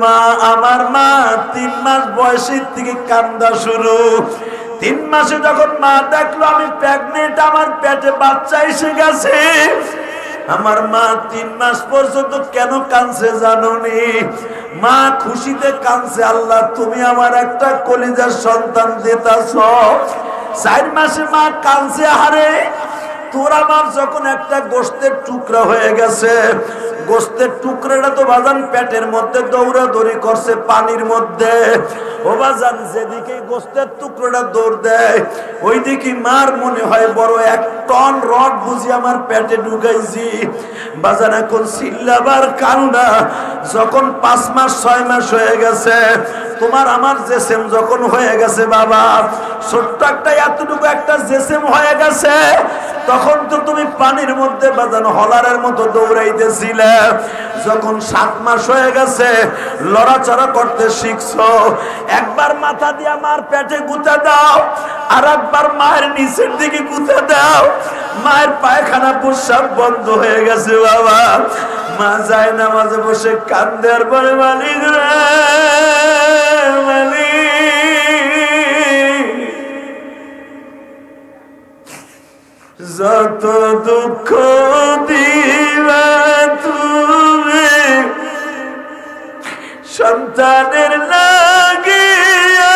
মা আমার মা 3 মাস বয়সের থেকে কান্দা শুরু। 3 মাসে যখন মা দেখলো আমি প্রেগনেন্ট, আমার পেটে বাচ্চা এসে গেছে, আমার মা 3 মাস পর্যন্ত কেন কাঁদছে জানোনি? মা খুশিতে কাঁদছে, আল্লাহ তুমি আমার একটা কলিজার সন্তান দিতেছ। 4 মাসে মা কাঁদছে, আরে তোর আমার যখন একটা গোশতের টুকরা হয়ে গেছে, গোশতের টুকরাটা তো বাজান পেটের মধ্যে দৌড়াদৌড়ি করছে পানির মধ্যে। ও বাজান যেদিকে গোশতের টুকরাটা দৌড় দেয় ওইদিকে মার মনে হয় বড় 1 টন রড বুঝি আমার পেটে ঢুকাইছি। বাজান এখন চিল্লাবার কান্না। যখন 5 মাস 6 মাস হয়ে গেছে, তোমার আমার জেসেম যখন হয়ে গেছে বাবা, ছোট্ট একটা এতটুকু একটা জেসেম হয়ে গেছে, তখন তো তুমি পানির মধ্যে বাজান হলারের মতো দৌড়াইতেছিলে। যখন 7 মাস হয়ে গেছে, লড়াচড়া করতে শিখছো, একবার মাথা দিয়ে মার পেটে গুঁতা দাও, আর একবার মায়ের নিচের দিকে গুঁতা দাও। মায়ের পায়খানা প্রস্রাব বন্ধ হয়ে গেছে বাবা। মা যায় না মাঝে বসে কান্দে, আর বলে মালিক রে মালিক, যত দুঃখ দিবা তুমি সন্তানের লাগিয়া,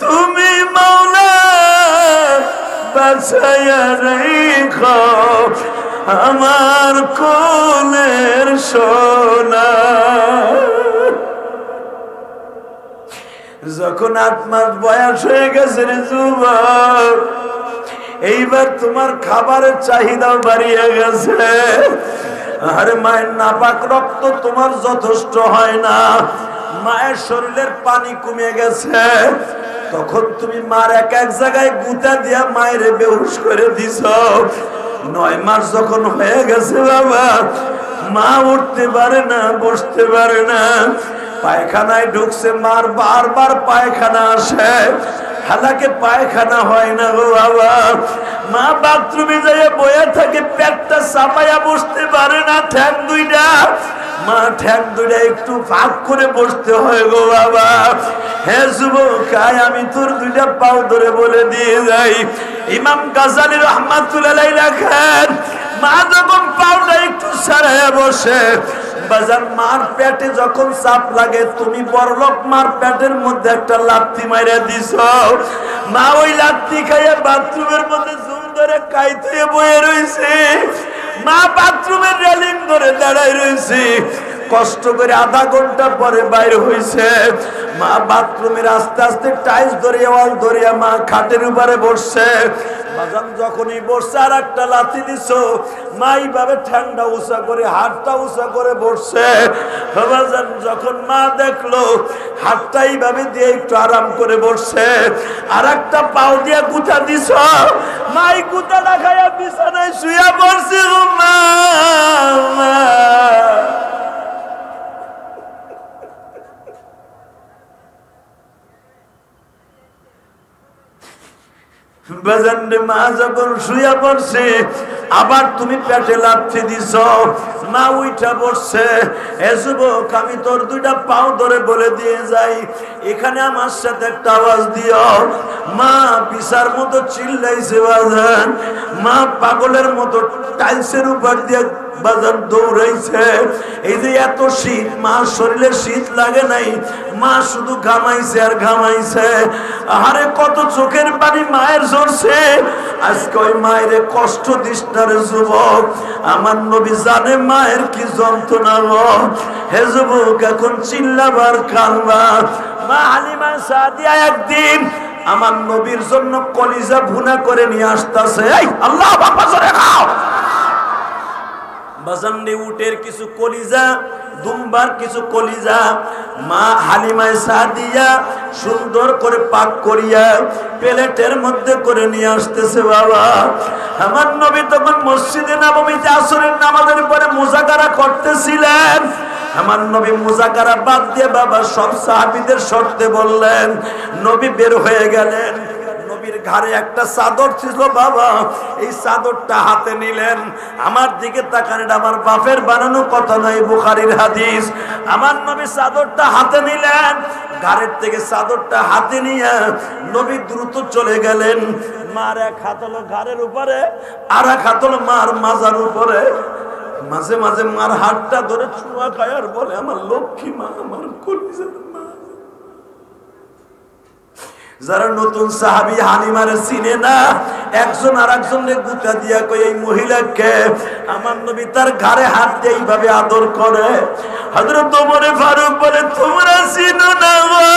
তুমি মাওলা বাঁচাইয়া রাখো আমার কোলের সোনা। যখন 8 মাস বয়স হয়ে গেছে রে যুবক, এইবার তোমার খাবারের চাহিদাও বাড়িয়ে গেছে। আরে মায়ের নাপাক রক্ত তোমার যথেষ্ট হয় না, মায়ের শরীরের পানি কমে গেছে। তখন তুমি মার এক জায়গায় গুঁতা দিয়া মায়ের বেহুশ করে দিছ। 9 মাস যখন হয়ে গেছে বাবা, মা উঠতে পারে না, বসতে পারে না, পায়খানায় ঢুকছে, মার বারবার পায়খানা আসে, হালাকে পায়খানা হয় না গো বাবা। মা বাথরুমে যাইয়া বইয়া থাকে, পেটটা চাপাইয়া বসতে পারে না, ঠ্যাং দুইটা, মা ঠ্যাং দুইটা একটু ফাঁক করে বসতে হয় গো বাবা। হে যুবক, আমি তোর 2টা পাও ধরে বলে দিয়ে যাই, ইমাম গাজালি রাহমাতুল্লাহ আলাইহি লেখেন, মা যখন পাওটা একটু সারাইয়া বসে বাজার, মার পেটে যখন চাপ লাগে, তুমি বড়লোক মার পেটের মধ্যে একটা লাথি মাইরা দিছ। মা ওই লাথি খাইয়া বাথরুমের মধ্যে জুম ধরে কাইতে বয়ে রয়েছে, মা বাথরুমের রেলিং ধরে দাঁড়াই রয়েছে। কষ্ট করে আধা ঘন্টা পরে বাইরে হয়েছে। মা বাথরুমের আস্তে আস্তে টাইলস ধরিয়া ওয়াল ধরিয়া মা খাটের উপরে বসছে। বাজান যখনই বসছে আর একটা লাথি দিছ, মা এইভাবে ঠ্যাংটা উঁচা করে হাতটা উঁচা করে বসছে। বাজান যখন মা দেখলো হাতটা এইভাবে দিয়ে একটু আরাম করে বসছে, আর একটা পাও দিয়ে গুঁতা দিছ, মা এই গুঁতাটা খাইয়া বিছানায় শুয়া পড়ছে। মা মা যখন শুয়ে পড়ছে, আবার তুমি পেটে লাথি দিছ, মা উইঠা বসছে। এ যুবক, আমি তোর 2টা পাও ধরে বলে দিয়ে যাই, এখানে আমার সাথে একটা আওয়াজ দিও। মা বিছার মতো চিল্লাইছে বাজান, মা পাগলের মতো টাইলসের উপর দিয়ে বাজার দৌড়াইছে। এই যে এত শীত, মা শরীরে শীত লাগে নাই, মা শুধু ঘামাইছে আর ঘামাইছে। আরে কত চোখের পানি মায়ের ঝরছে। আজকে ওই মায়ের কষ্ট দিস না রে যুবক, আমার নবী জানে মায়ের কি যন্ত্রণা গো। হে যুবক, এখন চিল্লাবার কানবা। মা হালিমা সাদিয়া একদিন আমার নবীর জন্য কলিজা ভুনা করে নিয়ে আসতেছে। আল্লাহ বাবা জোরে খাও। বাজান্ডে উটের কিছু কলিজা, দুম্বার কিছু কলিজা মা হালিমায় সাদিয়া সুন্দর করে পাক করিয়া প্লেটের মধ্যে করে নিয়ে আসতেছে। বাবা, আমার নবী তখন মসজিদে নববীতে আসরের নামাজের পরে মুজাকারা করতেছিলেন। আমার নবী মুজাকারা বাদ দিয়ে বাবা সব সাহাবীদের শর্তে বললেন। নবী বের হয়ে গেলেন। নবী নবীর ঘাড়ে একটা চাদর ছিল বাবা, এই চাদরটা হাতে নিলেন, আমার দিকে তাকান, এটা আমার বাপের বানানো কথা নয়, বুখারীর হাদিস। আমার নবী চাদরটা হাতে নিলেন, ঘাড়ের থেকে চাদরটা হাতে নিয়ে নবী দ্রুত চলে গেলেন। মার এক হাত হলো ঘাড়ের উপরে, আর এক হাত হলো মার মাজার উপরে। মাঝে মাঝে মার হাতটা ধরে ছোঁয়া খায় আর বলে, আমার লক্ষ্মী মা, আমার কলিজার মা। যারা নতুন সাহাবী হালিমারে চিনে না, একজন আর একজনকে গুতা দিয়া কই, এই মহিলাকে আমার নবী তার ঘাড়ে হাত দিয়ে এইভাবে আদর করে। হযরত ওমর ফারুক বলে, তোমরা চিনো না গো,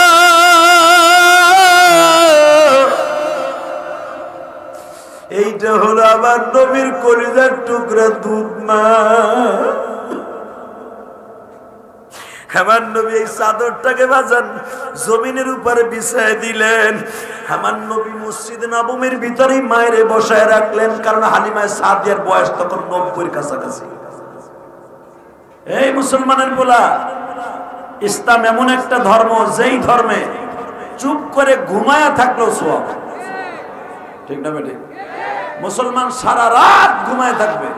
এইটা হলো আমার নবীর কলিজার টুকরা দুধ মা। আমার নবী এই চাদরটাকে বাজান জমিনের উপরে বিছায় দিলেন। আমার নবী মসজিদে নববীর ভিতরে মায়ের বসায় রাখলেন, কারণ হালিমা সাদিয়ার বয়স তখন 90-এর কাছাকাছি। এই মুসলমানের বলা, ইসলাম এমন একটা ধর্ম, যেই ধর্মে চুপ করে ঘুমায়া থাকলেও সওয়াব। ঠিক না বেঠিক? মুসলমান সারা রাত ঘুমায় থাকবে,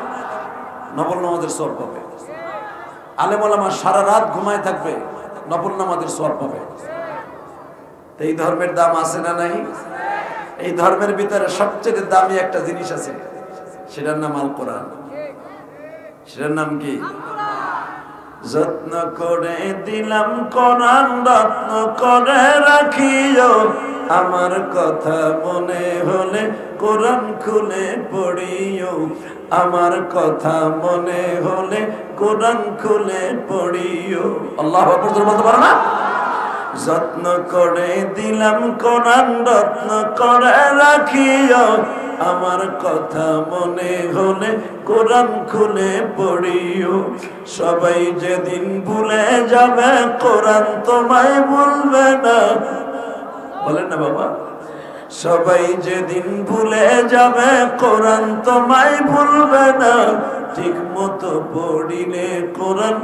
নফল নামাজের সওয়াব পাবে। আলেম ওলামা সারা রাত ঘুমায় থাকবে, নফল নামাজের সওয়াব পাবে। এই ধর্মের দাম আছে না নাই? এই ধর্মের ভিতরে সবচেয়ে দামি একটা জিনিস আছে, সেটার নাম আল কোরআন। সেটার নাম কি? যত্ন করে দিলাম কোরআন, রত্ন করে রাখিও, আমার কথা মনে হলে কোরআন খুলে পড়িও, আমার কথা মনে হলে কোরআন খুলে পড়িও। আল্লাহু আকবার বলতে পারো না? যত্ন করে দিলাম কোরআন, রত্ন করে রাখিও, আমার কথা মনে হলে কোরআন খুলে পড়িও। সবাই যেদিন ভুলে যাবে, কোরআন তোমায় ভুলবে না। বলেন না বাবা, সবাই যেদিন ভুলে যাবে, কোরআন তোমায় ভুলবে না। ঠিক মতো পড়িলে কোরআন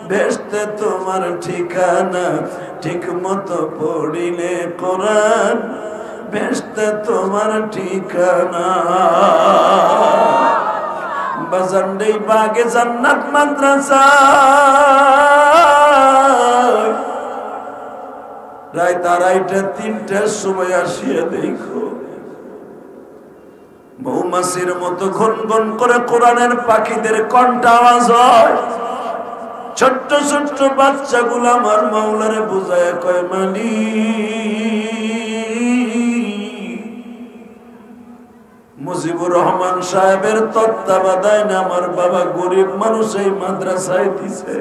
বেহেশতে তোমার ঠিকানা, ঠিক মতো পড়িলে কোরআন বেহেশতে তোমার ঠিকানা। বাজান্ডেই বাগে জান্নাত মাদ্রাসা, রাত 2:30-3টার সময় আসিয়া দেখো, মৌমাছির মতো ঘন ঘন করে কোরআনের পাখিদের কণ্ঠ আওয়াজ হয়। ছোট্ট ছোট্ট বাচ্চাগুলো আমার মাওলারে বুঝায় কয়, মুজিবুর রহমান সাহেবের তত্ত্বাবধানে আমার বাবা গরিব মানুষ এই মাদ্রাসায় দিছে।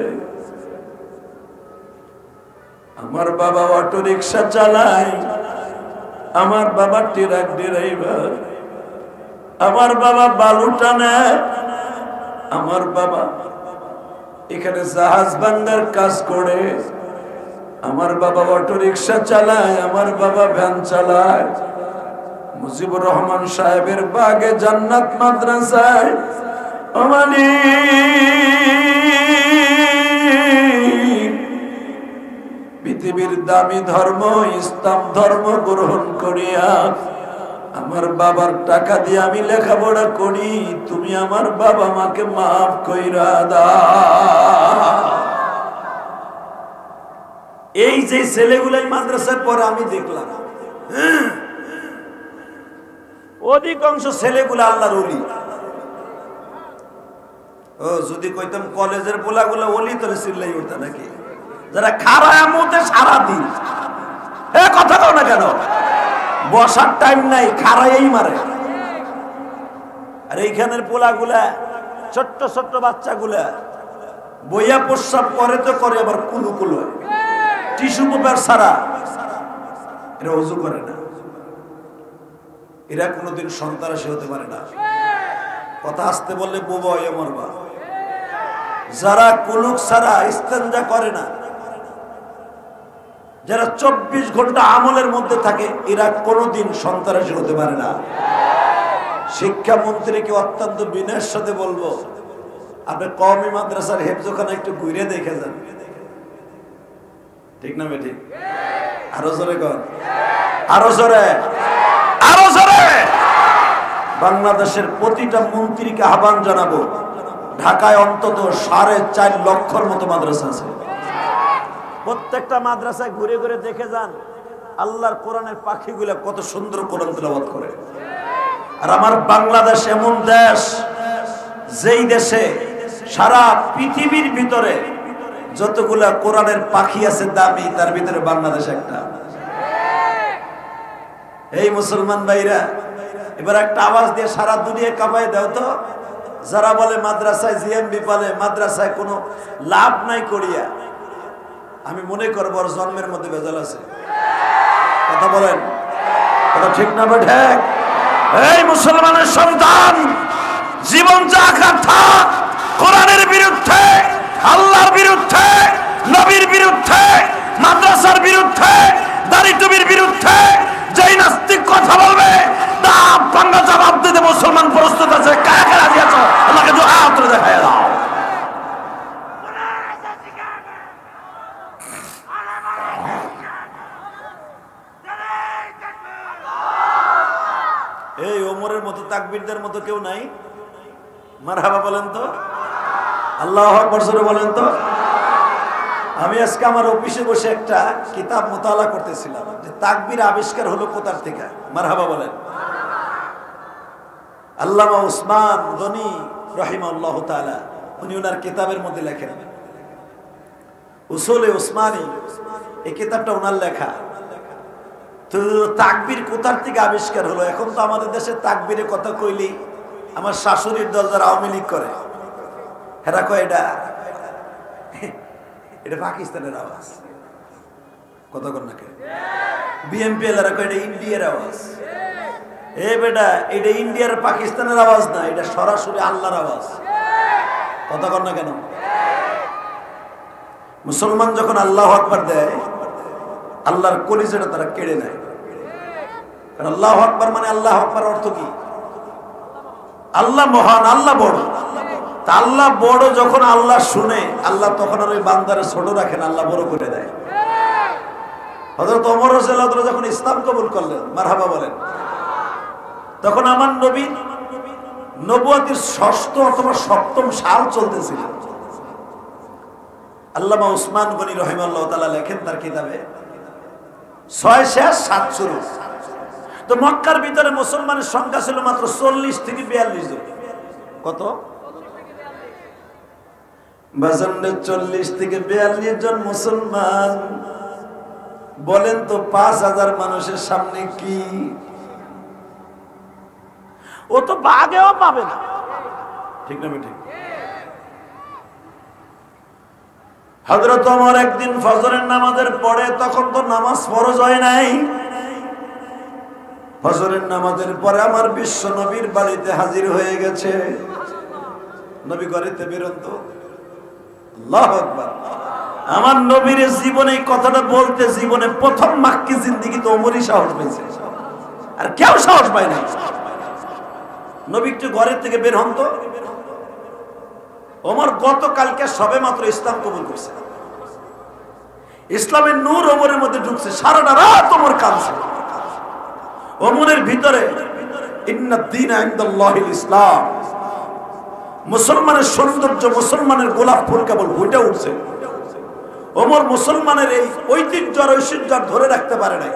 আমার বাবা অটো রিক্সা চালায়, আমার বাবা ট্রাক ড্রাইভার, আমার বাবা বালু টানে, আমার বাবা এখানে জাহাজ ভাঙ্গার কাজ করে, আমার বাবা অটো রিক্সা চালায়, আমার বাবা ভ্যান চালায়। মুজিবুর রহমান সাহেবের বাগে জান্নাত মাদ্রাসায় আমানি পৃথিবীর দামি ধর্ম ইসলাম ধর্ম গ্রহণ করিয়া আমার বাবার টাকা দিয়ে আমি লেখাপড়া করি, তুমি আমার বাবা মাকে মাফ কইরা দাও। এই যে ছেলেগুলাই মাদ্রাসার পরে আমি দেখলাম, অধিকাংশ ছেলেগুলো আল্লাহর ওলি। ও যদি কইতাম কলেজের পোলাগুলো ওলি, তাহলে চিল্লাই উঠতা নাকি? যারা খারায় মতে সারাদিন, কথা কও না কেন? বসার টাইম নাই, খারাই মারে। আর এইখানের পোলাগুলা, ছোট্ট ছোট্ট বাচ্চাগুলা বইয়া প্রস্রাব করে তো করে, আবার কুলুকুল টিস্যু পেপার ছাড়া এরা ওযু করে না। এরা কোনোদিন সন্ত্রাসী হতে পারে না। কথা আসতে বললে বোবা হয়ে মরবা। যারা কুলুক ছাড়া ইস্তেঞ্জা করে না, যারা 24 ঘন্টা আমলের মধ্যে থাকে, এরা কোনোদিন সন্ত্রাসী হতে পারে না। শিক্ষামন্ত্রীকে অত্যন্ত বিনয়ের সাথে বলবো, আপনি কওমি মাদ্রাসার হেফজখানা একটু ঘুরে দেখে যান। ঠিক না বেঠিক? আরো জোরে কর, আরো জোরে, আরো জোরে। বাংলাদেশের প্রতিটা মন্ত্রীকে আহ্বান জানাবো, ঢাকায় অন্তত 4.5 লক্ষর মতো মাদ্রাসা আছে। প্রত্যেকটা মাদ্রাসায় ঘুরে ঘুরে দেখে যান আল্লাহর কোরআনের পাখিগুলা কত সুন্দর কোরআন তেলাওয়াত করে। আর আমার বাংলাদেশ এমন দেশ, যেই দেশে সারা পৃথিবীর ভিতরে যতগুলা কোরআনের পাখি আছে দামি, তার ভিতরে বাংলাদেশ একটা। এই মুসলমান ভাইরা, এবার একটা আওয়াজ দিয়ে সারা দুনিয়া কাঁপায় দাও তো, যারা বলে মাদ্রাসায় জিএমবি পালে মাদ্রাসায় কোনো লাভ নাই করিয়া, আমি মনে করবো ওর জন্মের মধ্যে ভেজাল আছে। কথা বলেন, কথা ঠিক না বেঠে? এই মুসলমানের সন্তান, জীবন জাকাত থাক কোরআনের বিরুদ্ধে, আল্লাহর বিরুদ্ধে, নবীর বিরুদ্ধে, মাদ্রাসার বিরুদ্ধে, দাড়ি টুপির বিরুদ্ধে যেই নাস্তিক কথা বলবে তা বাংলা জবাব দিতে মুসলমান প্রস্তুত আছে। কারা কারা দিয়েছ আল্লাহকে দুআ করে দেখায় দাও। এই ওমরের মতো তাকবীরদের মতো কেউ নাই? মারহাবা বলেন তো, আল্লাহু আকবার জোরে বলেন তো। আমি আজকে আমার অফিসে বসে একটা কিতাব মুতালা করতেছিলাম যে তাকবীর আবিষ্কার হলো কোথা থেকে। মারহাবা বলেন। আল্লামা উসমান গনি রাহিমাহুল্লাহ তাআলা উনি ওনার কিতাবের মধ্যে লেখেন, উসুলে উসমানী, এই কিতাবটা ওনার লেখা। তো তাকবীর কোথার থেকে আবিষ্কার হলো? এখন তো আমাদের দেশে তাকবীরের কথা কইলি আমার শাশুড়ির দল যারা আওয়ামী লীগ করে হেরা কয় এটা পাকিস্তানের আওয়াজ। কথা কর না কে? বিএনপি এলারা কয় এটা ইন্ডিয়ার আওয়াজ। এ বেটা, এটা ইন্ডিয়ার পাকিস্তানের আওয়াজ না, এটা সরাসরি আল্লাহর আওয়াজ। কথা কর না কেন? মুসলমান যখন আল্লাহু আকবার দেয়, আল্লাহর কলিজাটা তারা কেড়ে নেয়। কারণ আল্লাহু আকবার মানে, আল্লাহু আকবার অর্থ কি? আল্লাহ মহান, আল্লাহ বড়। তা আল্লাহ বড় যখন আল্লাহ শুনে, আল্লাহ তখন আর ওই বান্দারে ছোট রাখেন, আল্লাহ বড় করে দেয়। হযরত ওমর রাদিয়াল্লাহু তাআলা যখন ইসলাম কবুল করলেন, মারহাবা বলেন, তখন আমার নবী নবুয়তের 6ম অথবা 7ম সাল চলতেছিল। আল্লামা উসমান গনি রাহিমাহুল্লাহ তাআলা লেখেন তার কিতাবে 6 শেষ 7 শুরু। তো মক্কার ভিতরে মুসলমানের সংখ্যা ছিল মাত্র 40 থেকে 42 জন। কত? বাজারে 40 থেকে 42 জন মুসলমান। বলেন তো 5000 মানুষের সামনে কি? ও তো ভাগেও পাবে না। ঠিক না ঠিক? হযরত ওমর একদিন ফজরের নামাজের পরে, তখন তো নামাজ ফরজ হয় নাই, ফজরের নামাজের পরে আমার বিশ্ব নবীর বাড়িতে হাজির হয়ে গেছে। নবী ঘরেতে বেরোত, আল্লাহু আকবার। আমার নবীর জীবনে এই কথাটা বলতে, জীবনে প্রথম মাক্কি জিন্দেগিতে ওমরই সাহস পেয়েছে, আর কেউ সাহস পায় না। নবী একটু ঘরের থেকে বের হন তো। ওমর গতকালকে সবে মাত্র ইসলাম কবুল করছে, ইসলামের নূর ওমরের মধ্যে ঢুকছে। সারাটা রাত ওমর কাঁদছে। ওমরের ভিতরে ইন্নাদ-দীনা ইনদাল্লাহিল ইসলাম, মুসলমানের সৌন্দর্য, মুসলমানের গোলাপ ফুল কেবল ফুটে উঠছে। ওমর মুসলমানের এই ঐতিহ্য আর ঐশ্বর্য ধরে রাখতে পারে নাই।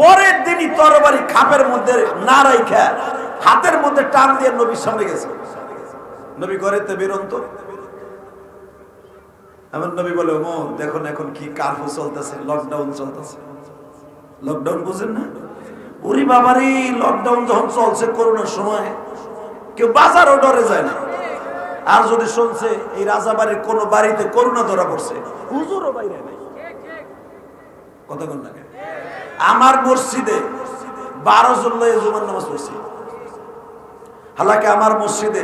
পরের দিনই তরবারি খাপের মধ্যে না রাইখা হাতের মধ্যে টান দিয়ে নবীর সামনে গেছে। নবী ঘরেতে বেরোন্ত, আমার নবী বলে, ওমর দেখুন এখন কি কারফিউ চলতেছে, লকডাউন চলতেছে। লকডাউন বুঝেন না? ওরে বাবারে, লকডাউন যখন চলছে করোনার সময়, কেউ বাজারও ডরে যায় না। আর যদি শুনছে এই রাজাবাড়ির কোন বাড়িতে করোনা ধরা পড়ছে, হুজুরও বাইরে নাই। কথা কোন না? আমার মসজিদে 12 জন লয়ে জুমার নামাজ পড়ছি। হালাকি আমার মসজিদে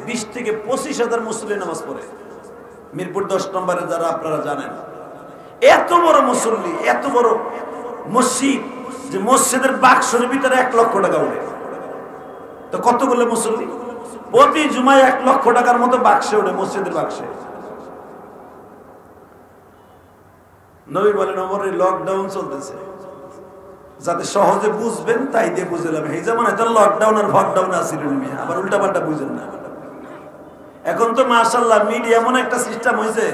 20 থেকে 25,000 মুসল্লি নামাজ পড়ে। মিরপুর 10 নম্বরে যারা আপনারা জানেন, এত বড় মুসল্লি, এত বড় মসজিদ, যে মসজিদের বাক্সের ভিতরে 1 লক্ষ টাকা উঠে। তো কতগুলো মুসল্লি? প্রতি জুমায় 1 লক্ষ টাকার মতো বাক্সে ওঠে, মসজিদের বাক্সে। নবী বলেন, ওমর লকডাউন চলতেছে, যাতে সহজে বুঝবেন তাই দিয়ে বুঝলাম। এই যেমন এটা লকডাউন আর ভকডাউন আছে, আবার উল্টা পাল্টা বুঝেন না। এখন তো মাশাআল্লাহ মিডিয়া এমন একটা সিস্টেম হয়েছে,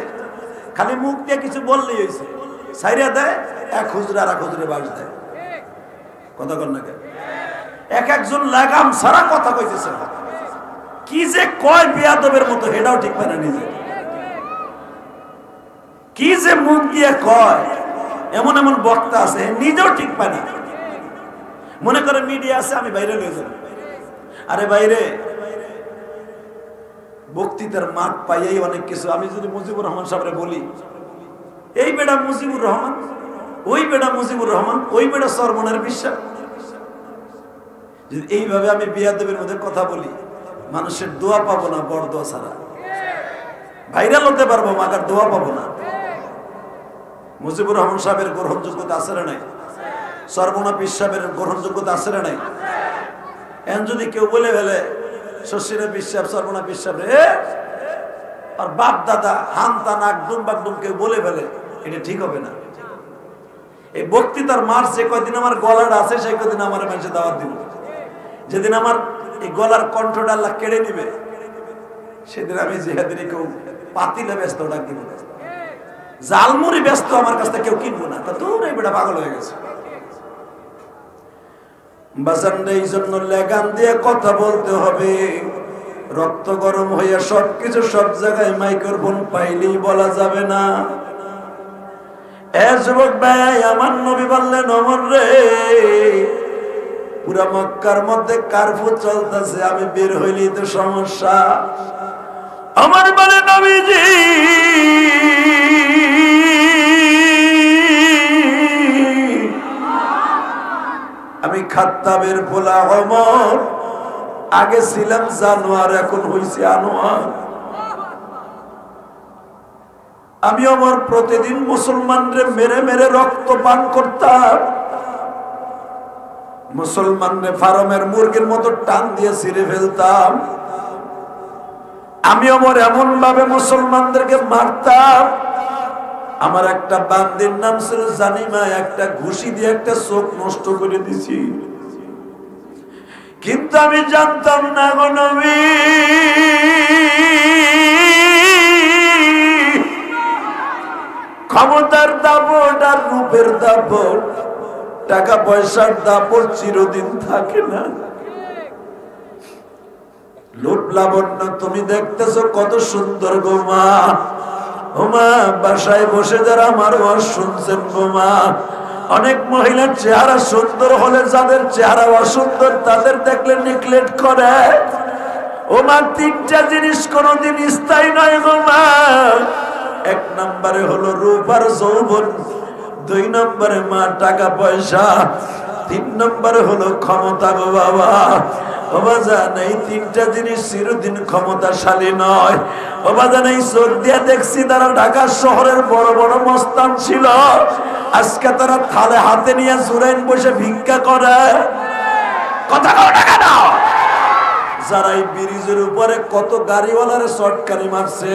খালি মুখ দিয়ে কিছু বললেই হয়েছে, সাইরা দেয়, এক হুজুরে আর এক হুজুরে বাস দেয়। কথা কন না, এক একজন লাগাম সারা কথা কইতেছে, কি যে কয় বিয়াদবের মতো, এটাও ঠিক পায় না নিজে, কি যে মুখ দিয়ে কয়। এমন এমন বক্তা আছে নিজেও ঠিক পায় না, মনে করে মিডিয়া আছে আমি বাইরে নিয়ে যাব। আরে বাইরে বক্তৃতার মাঠ পাইয়াই অনেক কিছু। আমি যদি মুজিবুর রহমান সাহেবরে বলি, এই বেটা মুজিবুর রহমান, ওই বেটা মুজিবুর রহমান, ওই বেটা সরমনের বিশ্বাস, যদি এইভাবে আমি বিয়াদবের মধ্যে কথা বলি, মানুষের দোয়া পাবো না, বড় দোয়া ছাড়া। ভাইরাল হতে পারবো মাগার দোয়া পাবো না। মুজিবুর রহমান সাহেবের গ্রহণযোগ্যতা আছে না নাই? সরমনা পীর সাহেবের গ্রহণযোগ্যতা আছে না নাই? এখন যদি কেউ বলে ফেলে শশীরা পীর সাহেব, সরমনা পীর সাহেব রে আর বাপ দাদা হান্তা নাকডুম বাকডুম কেউ বলে ফেলে, এটা ঠিক হবে না। এই বক্তৃতার মার যে কয়দিন আমার গলাটা আছে, সেই কয়দিন আমার মানুষের দাওয়াত দিব। যেদিন আমার এই গলার কণ্ঠটা আল্লাহ কেড়ে নিবে, সেদিন আমি জিহাদিনে কেউ পাতিলে ব্যস্ত ডাক দিব, জালমুড়ি ব্যস্ত আমার কাছ থেকে কেউ কিনবো না। তা তোর এই বেটা পাগল হয়ে গেছে। বাজানরে এই জন্য লেগান দিয়ে কথা বলতে হবে, রক্ত গরম হয়ে সবকিছু সব জায়গায় মাইক্রোফোন পাইলেই বলা যাবে না। এ যুবক ভাই, আমার নবী বললেন, ওমর রে পুরা মক্কার মধ্যে কারফিউ চলতেছে, আমি বের হইলেই তো সমস্যা। আমার বলে নবীজি আমি খাত্তাবের পোলা ওমর, আগে ছিলাম জানোয়ার, এখন হইছে আনোয়ার। আমি ওমর প্রতিদিন মুসলমানরে মেরে মেরে রক্ত পান করতাম, মুসলমানরে ফার্মের মুরগির মতো টান দিয়ে ছিঁড়ে ফেলতাম। আমি ওমর এমন ভাবে মুসলমানদেরকে মারতাম, আমার একটা বান্দির নাম ছিল জানিমা, একটা ঘুষি দিয়ে একটা চোখ নষ্ট করে দিছি। কিন্তু আমি জানতাম না গো নবী, ক্ষমতার দাপট আর রূপের দাপট, টাকা পয়সার দাপট চিরদিন থাকে না। লুট লাবণ্য তুমি দেখতেছো কত সুন্দর গো মা, ও মা বাসায় বসে যারা আমার ওয়াজ শুনছেন গো মা, অনেক মহিলার চেহারা সুন্দর হলে যাদের চেহারা অসুন্দর তাদের দেখলে নেগলেক্ট করে। ও মা তিনটা জিনিস কোনদিন স্থায়ী নয় গো মা। এক নম্বরে হলো রূপ আর যৌবন, দুই নম্বরে মা টাকা পয়সা, তিন নম্বরে হলো ক্ষমতা গো বাবা। বাবা জান এই তিনটা জিনিস চিরদিন ক্ষমতাশালী নয়। বাবা জান এই চোখ দিয়ে দেখছি তারা ঢাকা শহরের বড় বড় মস্তান ছিল, আজকে তারা থালে হাতে নিয়ে জুরাইন বসে ভিক্ষা করে। কথা টাকা দাও। যারা এই ব্রিজের উপরে কত গাড়িওয়ালারে শর্টকারি মারছে,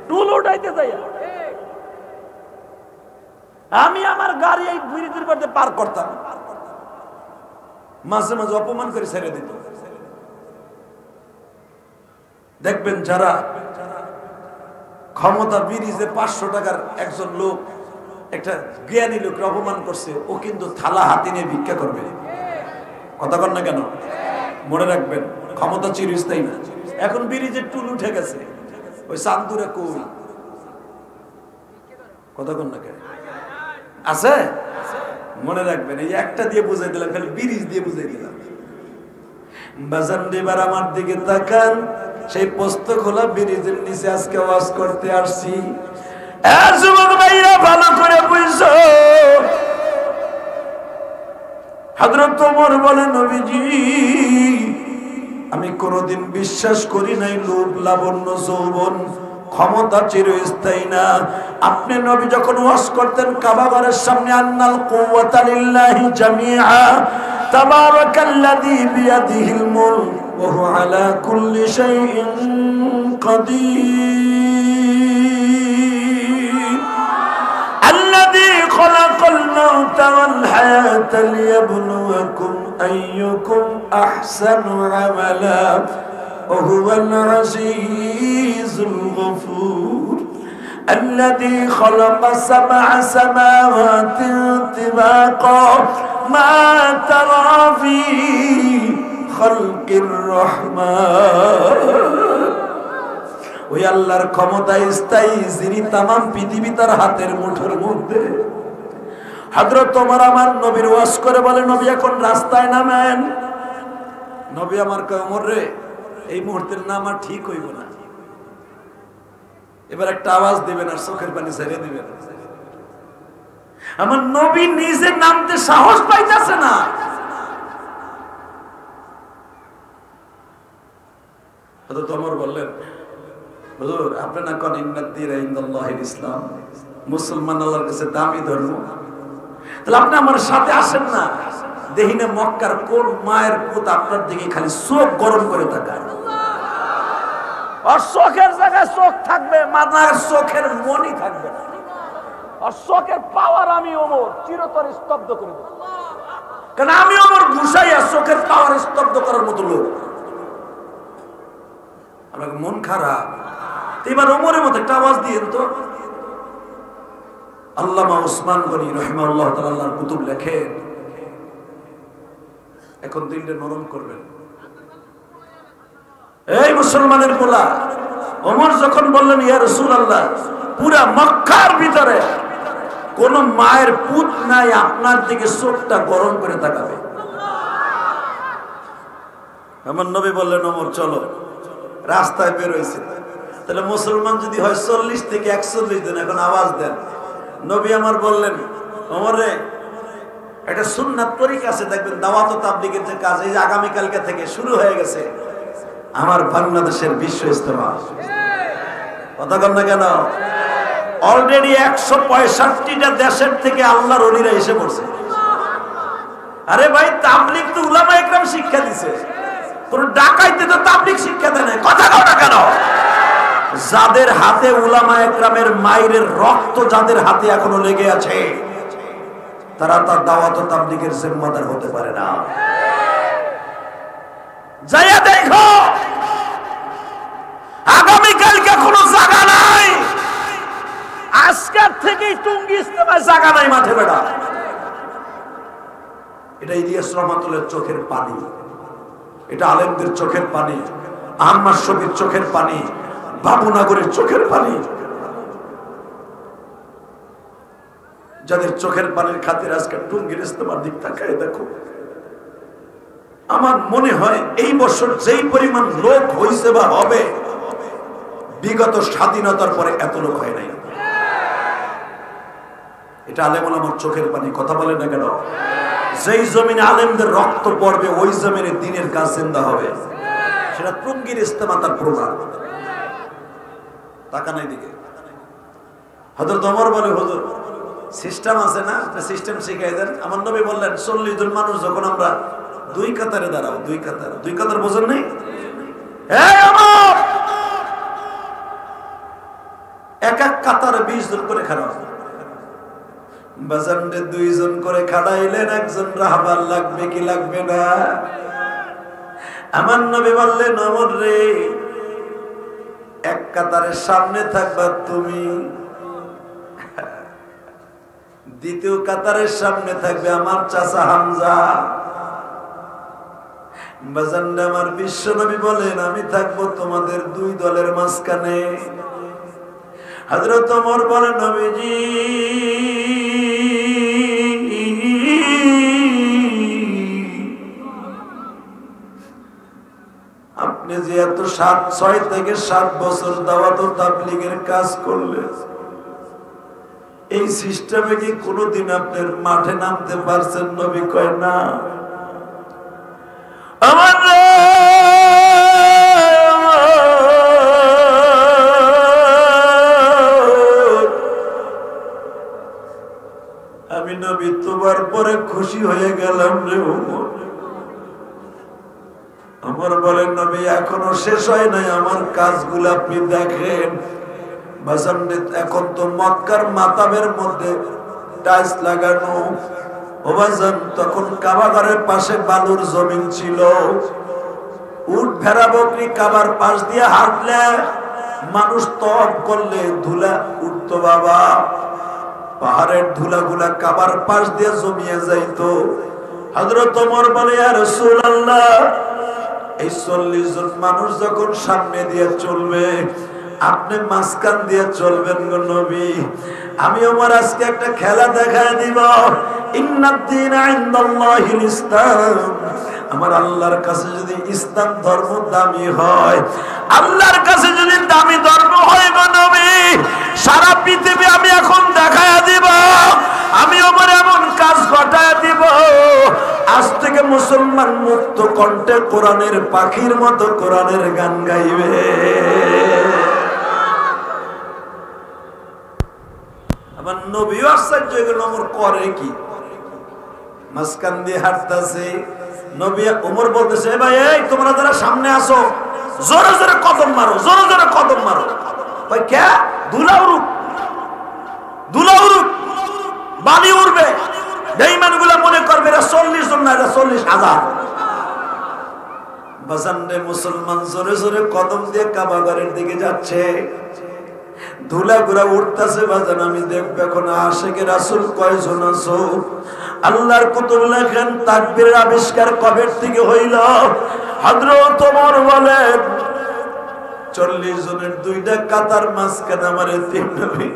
টুল উঠাইতে যাই আমি আমার গাড়ি এই ব্রিজের উপরে পার করতাম, মাঝে মাঝে অপমান করে ছেড়ে দিত। দেখবেন যারা ক্ষমতা ব্রিজে 500 টাকার একজন লোক একটা জ্ঞানী লোক অপমান করছে, ও কিন্তু থালা হাতে নিয়ে ভিক্ষা করবে। কথা কন না কেন? মনে রাখবেন ক্ষমতা চিরস্থায়ী না। এখন ব্রিজের টুল উঠে গেছে, ওই চান্দুরে কই কথা কন না কেন আছে? মনে রাখবেন এই একটা দিয়ে বুঝাই দিলাম, খালি ব্রিজ দিয়ে বুঝাই দিলাম। বাজান এবার আমার দিকে তাকান, সেই পোস্ত খোলা ব্রিজের নিচে আজকে ওয়াজ করতে আসছি। যুবক ভাইরা ভালো করে বুঝছো, হযরত ওমর বলেন নবীজি আমি কোনদিন বিশ্বাস করি নাই লোভ লাবণ্য যৌবন ক্ষমতা চিরস্থায়ী না। আপনি নবী যখন ওয়াজ করতেন কাবা ঘরের সামনে, আন্নাল কুওয়াতা লিল্লাহি জামিআ তাবারাকাল্লাযী বিয়াদিহিল মুলক ওয়া হুয়া আলা কুল্লি শাইইন কাদির আল্লাযী খালাকাল الموت والحياة ليبلوكم أيكم أحسن عملا وهو العزيز الغفور الذي خلق 7 سماوات طباقا ما ترى في خلق الرحمن ওই আল্লাহর ক্ষমতা স্থায়ী যিনি तमाम পৃথিবী তার হাতের মুঠোর মধ্যে। হযরত ওমর আমার নবীর ওয়াজ করে বলে, নবী এখন রাস্তায় নামেন। নবী আমার কয়, ওমর রে এই মুহূর্তের নামা ঠিক হইব না, এবার একটা আওয়াজ দিবেন আর চোখের পানি ছেড়ে দিবেন। আমার নবী নিজে নামতে সাহস পাইতেছে না। হযরত ওমর বললেন, হুজুর আপনি না কোন ইন্নাদ-দীন ইনদাল্লাহিল ইসলাম, মুসলমান আল্লাহর কাছে দামি ধর্ম, তাহলে আপনি আমার সাথে আসেন না। দেহিনে মক্কার কোন মায়ের পুত আপনার দিকে খালি চোখ গরম করে তাকায়, আর চোখের জায়গায় চোখ থাকবে, মাথার চোখের মনি থাকবে না। আর চোখের পাওয়ার আমি ওমর চিরতরে স্তব্ধ করে দেব, কারণ আমি ওমর ঘুষাইয়া চোখের পাওয়ার স্তব্ধ করার মতো লোক। আমার মন খারাপ, এবার ওমরের মতো একটা আওয়াজ দিয়েন তো। আল্লামা ওসমান গনি রাহিমাহুল্লাহ তাআলা আল্লাহর কুতুব লেখেন, এখন দিলটা নরম করবেন। এই মুসলমানের পোলা, ওমর যখন বললেন ইয়া রাসূলুল্লাহ, পুরা মক্কার ভিতরে কোন মায়ের পুত নাই আপনার দিকে চোখটা গরম করে তাকাবে। আমার নবী বললেন, ওমর চলো। রাস্তায় বের হয়েছে, তাহলে মুসলমান যদি হয় 40 থেকে 41 জন, এখন আওয়াজ দেন। নবী আমার বললেন, ওমর রে একটা সুন্নাত তরিকা আছে, দেখবেন দাওয়াত ও তাবলীগের যে কাজ, এই যে আগামীকালকে থেকে শুরু হয়ে গেছে আমার বাংলাদেশের বিশ্ব ইজতেমা। কথা কন না কেন? অলরেডি 165টা দেশের থেকে আল্লাহর ওলিরা এসে পড়ছে। আরে ভাই, তাবলীগ তো উলামা ইকরাম শিক্ষা দিছে, কোন ডাকাইতে তো তাবলীগ শিক্ষা দেয় না। কথা কও না কেন? যাদের হাতে উলামা ইকরামের মায়ের রক্ত যাদের হাতে এখনো লেগে আছে, তারা তার দাওয়াত ও তাবলীগের জিম্মাদার হতে পারে না। যাইয়া দেখো, আগামীকালকে কোনো জায়গা নাই, আজকের থেকেই টুঙ্গি ইজতেমায় জায়গা নাই মাঠে বেড়া। এটা ইলিয়াস রহমাতুল্লাহর চোখের পানি, এটা আলেমদের চোখের পানি, আহমদ শফির চোখের পানি, বাবুনগরের চোখের পানি। যাদের চোখের পানির খাতির আজকে টুঙ্গির ইজতেমার দিক তাকায় দেখো। আমার মনে হয় এই বছর যেই পরিমাণ লোক হইছে বা হবে, বিগত স্বাধীনতার পরে এত লোক হয় নাই। এটা আলেম ওলামার চোখের পানি। কথা বলেন না কেন? যেই জমিনে আলেমদের রক্ত পড়বে, ওই জমিনে দ্বীনের কাজ জিন্দা হবে। সেটা টুঙ্গির ইজতেমা তার প্রমাণ। টাকা নাই দিকে হযরত ওমর বলে, হুজুর সিস্টেম আছে না, সিস্টেম শিখাই দেন। আমার নবী বললেন, 40 জন মানুষ যখন আমরা দুই কাতারে দাঁড়াও, দুই কাতার বোঝেন নাই? এক এক কাতারে 20 জন করে খাড়া, বাজানরে 2 জন করে খাড়াইলেন, একজন রাহবার লাগবে কি লাগবে না? আমার নবী বললেন, ওমর রে এক কাতারের সামনে থাকবা তুমি, দ্বিতীয় কাতারের সামনে থাকবে আমার চাচা হামজা। বাজানরে আমার বিশ্ব নবী বলেন, আমি থাকবো তোমাদের 2 দলের মাঝখানে। হযরত ওমর বলেন, নবীজি আপনি যে এত 6 থেকে 7 বছর দাওয়াত ও তাবলীগের কাজ করলেন, এই সিস্টেমে কি কোনোদিন আপনার মাঠে নামতে পারছেন? নবী কয় না। আমার আমি নবী তোমার পরে খুশি হয়ে গেলাম রে ওমর। আমার বলেন, নবী এখনো শেষ হয় নাই, আমার কাজগুলো আপনি দেখেন। এখন তো মক্কার মাতাবের মধ্যে টাইলস লাগানো। ওবাজান তখন কাবা ঘরের পাশে বালুর জমিন ছিল। উট ভেড়া বকরি কাবার পাশ দিয়ে হাঁটলে মানুষ তওয়াফ করলে ধুলা উঠতো বাবা। পাহাড়ের ধুলাগুলা কাবার পাশ দিয়ে জমিয়ে যাইতো। হযরত ওমর বলে, ইয়া রাসূলুল্লাহ, এই 40 জন মানুষ যখন সামনে দিয়ে চলবে, আপনি মাঝখান দিয়ে চলবেন গো নবী। আমি ওমর আজকে একটা খেলা দেখায় দিব। ইন্নাদ-দীন ইনদাল্লাহিল ইসলাম। আমার আল্লাহর কাছে যদি ইসলাম ধর্ম দামি হয়, আল্লাহর কাছে যদি দামি ধর্ম হয় গো নবী, সারা পৃথিবী আমি এখন দেখায় দিব। আমি ওমর এমন কাজ ঘটায় দিব, আজ থেকে মুসলমান মুক্ত কণ্ঠে কোরআনের পাখির মতো কোরআনের গান গাইবে। আমার নবী আশ্চর্য হয়ে ওমর করে কি? মাঝখান দিয়ে হাঁটতেছে, নবী ওমর বলতেছে, ভাই এই তোমরা যারা সামনে আসো, জোরে জোরে কদম মারো, জোরে জোরে কদম মারো। ভাই কে? ধুলা উড়ুক, ধুলা উড়ুক, বালি উড়বে। বেঈমানগুলো মনে করবে এরা 40 জন না, এরা 40,000। বাজানরে মুসলমান জোরে জোরে কদম দিয়ে কাবা ঘরের দিকে যাচ্ছে। ধুলা গুলা উঠতেছে বাজান। আমি দেখব এখন আশিকে রাসূল কয়জন আছো। আল্লাহর কুতুব লেখেন তাকবীরের আবিষ্কার কবে থেকে হইল। হযরত ওমর বলেন 40 জনের দুইটা কাতার মাঝখানে আমার এতিম নবী।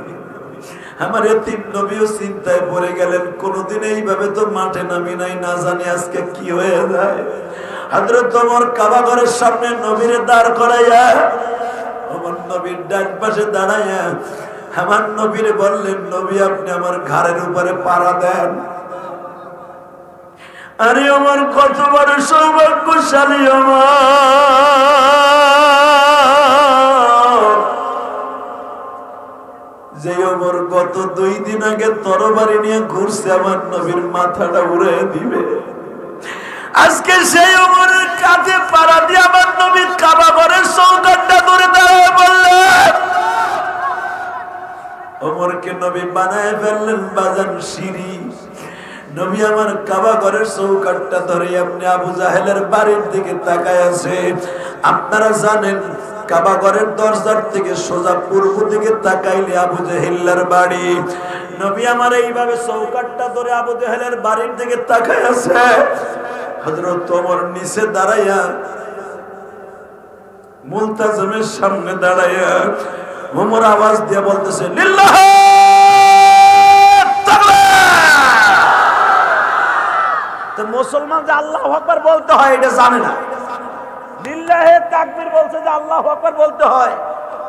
আমার এতিম নবীও চিন্তায় পড়ে গেলেন, কোনদিন এইভাবে তো মাঠে নামি নাই, না জানি আজকে কি হয়ে যায়। হযরত ওমর কাবা ঘরের সামনে নবীরে দাঁড় করাইয়া, আমার নবীর ডান পাশে দাঁড়াইয়া আমার নবীরে বললেন, নবী আপনি আমার ঘাড়ের উপরে পাড়া দেন। আরে আমার কত বড় সৌভাগ্যশালী আমার, যে ওমর গত 2 দিন আগে তরবারি নিয়ে ঘুরছে আমার নবীর মাথাটা উড়ে দিবে। আজকে সেই ওমরের কাঁধে পাড়া দিয়ে আমার নবী কাবা ঘরের চৌকাঠটা ধরে দাঁড়ায় বললেন। ওমরকে নবী বানায় ফেললেন বাজান সিঁড়ি। নবী আমার কাবা ঘরের চৌকাঠটা ধরে আপনি আবু জাহেলের বাড়ির দিকে তাকায় আছে। আপনারা জানেন কাবা ঘরের দরজার থেকে সোজা পূর্ব দিকে তাকাইলে আবু জাহেলের বাড়ি। নবী আমার এইভাবে চৌকাঠটা ধরে আবু জাহেলের বাড়ির দিকে তাকায় আছে। হযরত ওমর নিচে দাঁড়াইয়া মুলতাজিমের সামনে দাঁড়াইয়া ওমর আওয়াজ দিয়ে বলতেছে, লিল্লাহ তাকবীর। তো মুসলমান যে আল্লাহু আকবার বলতে হয় এটা জানে না। লিল্লাহে তাকবীর বলছে যে আল্লাহু আকবার বলতে হয়,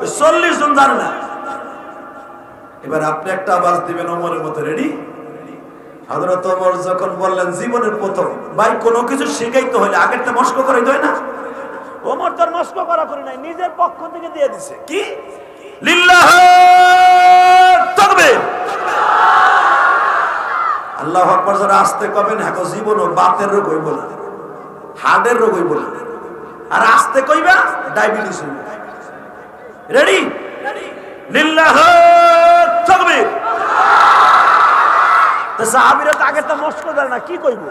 ওই 40 জন জানে না। এবার আপনি একটা আওয়াজ দিবেন ওমরের মতো, রেডি? হযরত ওমর যখন বললেন জীবনের প্রথম, ভাই কোনো কিছু শিখাইতে হলে আগেরটা মস্ক করাইতে হয় না? ওমর তোর মস্ক করা করে নাই, নিজের পক্ষ থেকে দিয়ে দিছে। কি? লিল্লাহে তাকবীর। আল্লাহু আকবার যারা আস্তে কবেন, হ্যাঁ জীবনও বাতের রোগ হইব না, হার্টের রোগ হইব না। আর আস্তে কইবা ডায়াবেটিস হইব। রেডি? লিল্লাহে তাকবীর। তো সাহাবীরা তো আগে তো মস্ক দেয় না, কি কইব?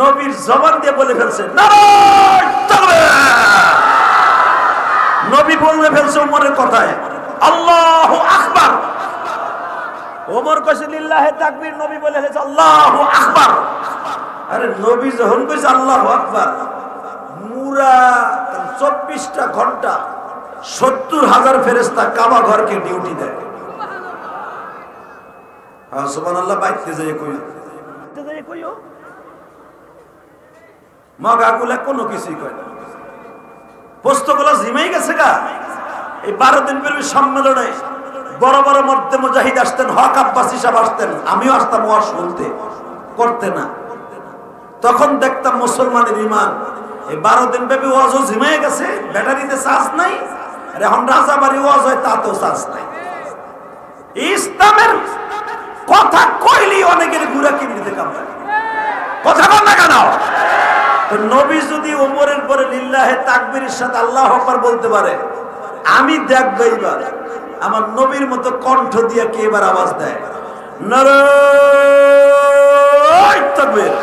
নবীর জবান দিয়ে বলে ফেলছে নারায়ে তাকবীর। নবী বলে ফেলছে ওমরের কথায় আল্লাহু আকবার। ওমর কইছে লিল্লাহে তাকবীর, নবী বলে ফেলছে আল্লাহু আকবার। আরে নবী যখন কইছে আল্লাহু আকবার, মুরা 24টা ঘন্টা 70,000 ফেরেশতা কাবা ঘরকে ডিউটি দেয়। সুবহানাল্লাহ। বাইতে যাই কইও মগাগুলা কোনো কিছুই কয় না, পোস্তগুলা জিমাই গেছে গা। এই 12 দিন ব্যাপী সম্মেলনে বড় বড় মর্দে মুজাহিদ আসতেন, হক আব্বাসী সাহেব আসতেন, আমিও আসতাম ওয়াজ শুনতে, করতে না। তখন দেখতাম মুসলমানের ঈমান এই 12 দিন ব্যাপী ওয়াজও জিমাই গেছে, ব্যাটারিতে চার্জ নাই। আর এখন রাজাবাড়ি ওয়াজ হয়, তাতেও চার্জ নাই। ইসলামের কথা কইলি অনেকের গুড়া কিনতে কামড়ায়, কথা বল না কেন? তো নবী যদি ওমরের পরে লিল্লাহে তাকবীরের সাথে আল্লাহু আকবার বলতে পারে, আমি দেখব এইবার আমার নবীর মতো কণ্ঠ দিয়ে কে এবার আওয়াজ দেয়। নারায়ে তাকবীর।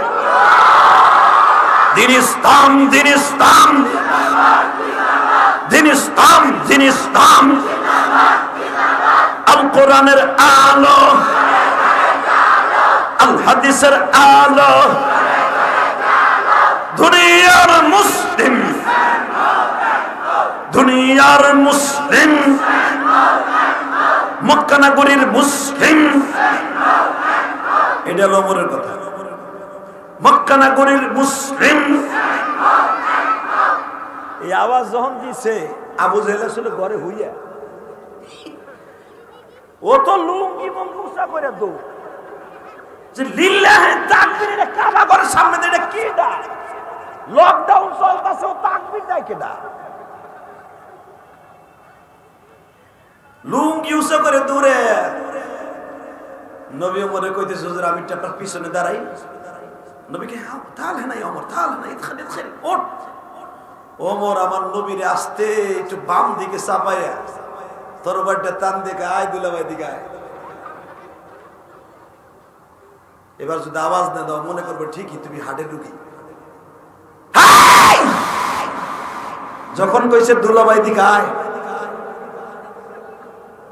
দিন ইসলাম, দিন ইসলাম, দিন ইসলাম, দিন ইসলাম। আল কোরআনের আলো, আল হাদিসের আলো, দুনিয়ার মুসলিম, দুনিয়ার মুসলিম, মক্কা নগরীর মুসলিম। এটা হলো ওমরের কথা। মক্কা নগরীর মুসলিম। এই আওয়াজ যখন দিছে আবু জেহেল ছিল ঘরে হইয়া, ও তো লুঙ্গি মঙ্গুসা করে দৌ যে লিল্লাহে তাকবীর। এটা কাবা ঘরের সামনে দিয়ে এটা কি দা লকডাউন চলতেছে, ও তাকবীর দেয় কেডা? লুঙ্গি উঁচা করে দূরে নবী ওমরে কইতেছে হুজুর আমি আপনার পিছনে দাঁড়াই। নবীকে তাহলে নাই ওমর, তাহলে নাই ওঠ। ওমর আমার নবীরে আসতে একটু বাম দিকে চাপাইয়া তরবারটা টান দিকে আয় দুলাভাই দিকে আয়। এবার যদি আওয়াজ না দাও মনে করবো ঠিকই তুমি হাটের রুগী। যখন কইছে দুলাভাই দিকে আয়,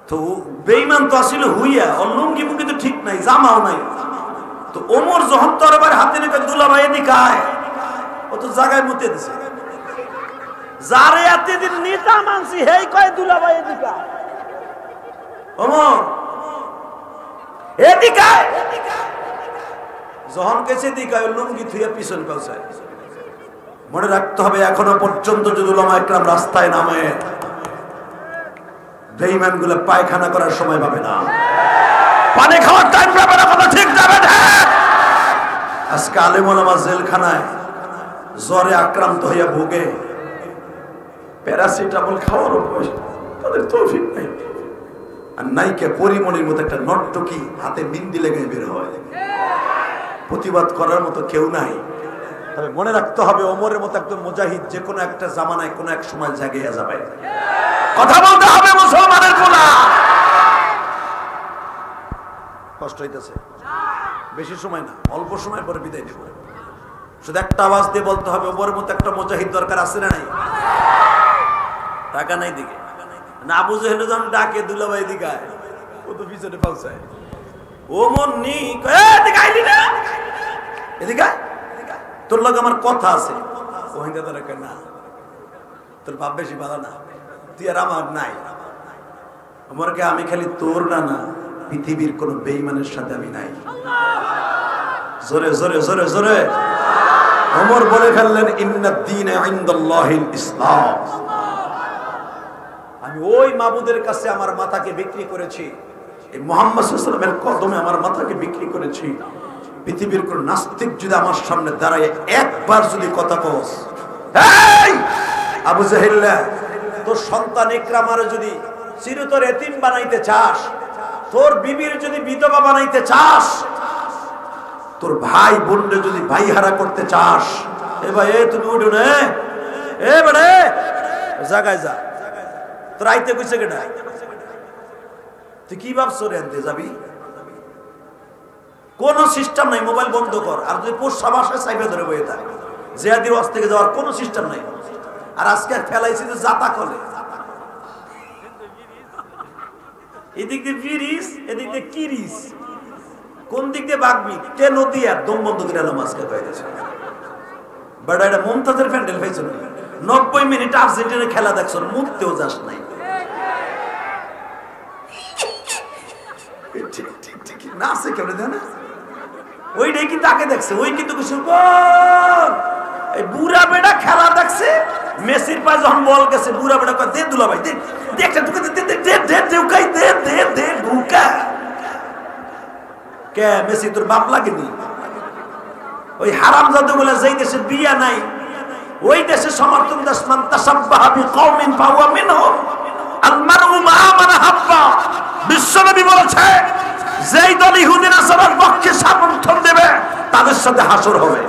তো বেঈমান তো আসলে হইয়া ওর লুঙ্গি মুঙ্গি তো ঠিক নাই, জামাও নাই। তো ওমর যখন তরবারি হাতে রেখে দুলাভাই দিকে আয়, ও তো জায়গায় মুতে দিছে। যারে এতদিন নেতা মানছি হেই কয় দুলাভাই দিকে আয়। ওমর এদিকে আয়, যখন কেছে দিকে আয় লুঙ্গি থুইয়া পিছন পৌঁছায়। মনে রাখতে হবে এখনো পর্যন্ত যদি উলামা ইকরাম রাস্তায় নামে, বেঈমান গুলো পায়খানা করার সময় পাবে না, পানি খাওয়ার টাইম পাবে না। কথা ঠিক যাবে না। আজকে আলেম ওলামা জেলখানায় জ্বরে আক্রান্ত হইয়া ভোগে, প্যারাসিটামল খাওয়ারও তাদের তৌফিক নাই। আর নাইকে পরিমণির মতো একটা নর্তকী হাতে বিন্দি লেগে বের হয়, প্রতিবাদ করার মতো কেউ নাই। তবে মনে রাখতে হবে ওমরের মতো একজন মুজাহিদ যে কোনো একটা জামানায় কোনো এক সময় জাগিয়ে যাবে। কথা বলতে হবে মুসলমানের পোলা। কষ্ট হইতেছে, বেশি সময় না, অল্প সময় পরে বিদায় নেব। শুধু একটা আওয়াজ দিয়ে বলতে হবে ওমরের মতো একটা মুজাহিদ দরকার আছে না নাই? টাকা নাই দিকে না, আবু জেহেল যখন ডাকে দুলাভাই দিকে আয়, ও তো পিছনে পৌঁছায়। ওমর নি এদিকে আইলি না, এদিকে আয়, তোর লগে আমার কথা আছে। ওখানটা তোর না, তোর বাপ বেশি ভালো না, তুই আর আমার নাই। আমারকে আমি খালি তোর না, না পৃথিবীর কোন বেঈমানের সাথে আমি নাই। জোরে জোরে জোরে জোরে ওমর বলে ফেললেন ইন্নাদ দীনে ইনদাল্লাহিল ইসলাম। আমি ওই মাবুদের কাছে আমার মাথাকে বিক্রি করেছি, এই মুহাম্মদ সাল্লাল্লাহু আলাইহি ওয়াসাল্লামের কদমে আমার মাথাকে বিক্রি করেছি। পৃথিবীর কোন নাস্তিক যদি আমার সামনে দাঁড়ায় একবার যদি কথা কস, এই আবু জাহেল, তোর সন্তান ইকরামারে যদি চিরতর এতিম বানাইতে চাস, তোর বিবির যদি বিধবা বানাইতে চাস, তোর ভাই বোনরে যদি ভাইহারা করতে চাস, এ ভাই এ তুমি উঠো না, এ বেড়ে জায়গায় যা। তোর আইতে কইছে কেডা? তুই কি ভাবছ রে আনতে যাবি? কোন সিস্টেম নাই, মোবাইল বন্ধ কর। আর যদি পোষা বাসায় চাইবে ধরে বইয়ে থাক, জিয়াদির ওয়াজ থেকে যাওয়ার কোন সিস্টেম নাই। আর আজকে ফেলাইছি যে জাতা কলে, এদিক দিয়ে ব্রিজ, এদিক দিয়ে কিরিস, কোন দিক দিয়ে বাগবি কে নদী আর দম বন্ধ করে এলাম আজকে কয়েছে। বাট এটা মমতাজের প্যান্ডেল পাইছো না, 90 মিনিট আর্জেন্টিনার খেলা দেখছো, মুখতেও যাস নাই। নাচে কেমন দেয় না, ওইটাই কিন্তু আগে দেখছে, ওই কিন্তু বুড়া বেটা খেলা দেখছে। মেসির পায়ে যখন বল গেছে, বুড়া বেটা কয় দে দুলা ভাই, দে একটা ঢুকে দে দে দে দে ঢুকাই দে দে দে ঢুকা। কে মেসি তোর বাপ লাগেনি? ওই হারাম জাদুগুলা যেই দেশে বিয়া নাই, ওই দেশে সমর্থন দাস মান তাসাব্বাহা বিকওমিন ফাহুয়া মিনহুম, আল মারউ মা মান হাব্বা। বিশ্বনবী বলেছে যেই দল ইহুদি নাসারার পক্ষে সমর্থন দেবে তাদের সাথে হাসর হবে।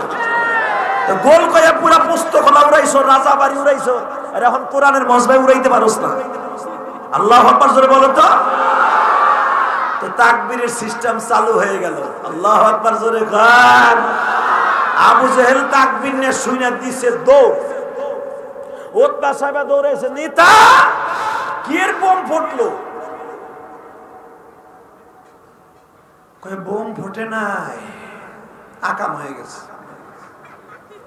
তো গোল কয়া পুরা পুস্তক উড়াইছো, রাজা বাড়ি উড়াইছো, আর এখন কোরআনের মজবাই উড়াইতে পারোস না। আল্লাহু আকবার জোরে বলো তো। তো তাকবীরের সিস্টেম চালু হয়ে গেল। আল্লাহু আকবার জোরে খান। আবু জেহেল তাকবীর নিয়ে শুনে দিছে দৌড়। উতবা সাহেব দৌড়েছে, নেতা কি এর বোম ফুটলো? কয় বোম ফুটে নাই, আকাম হয়ে গেছে।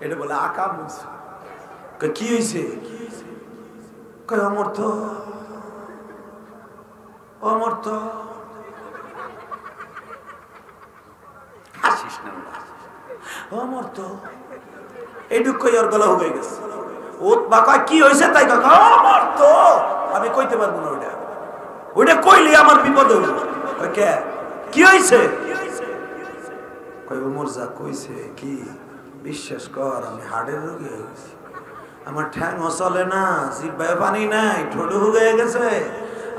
এটা বলে আকাম হয়েছে। কি হয়েছে? কয় অমর্থ অমর্থ। হাসিস না অমর্থ, এইটুক কই ওর গলা হয়ে গেছে। উতবা কয় কি হয়েছে? তাই কাকা অমর্থ। আমি কইতে পারবো না ওইটা, ওইটা কইলে আমার বিপদ হইল। কে কি হয়েছে? কই ওমর যা কইছে কি বিশ্বাস কর, আমি হার্টের রোগী হয়ে গেছি। আমার ঠ্যাং চলে না, জিহ্বায় পানি নাই, ঠোঁটে হয়ে গেছে।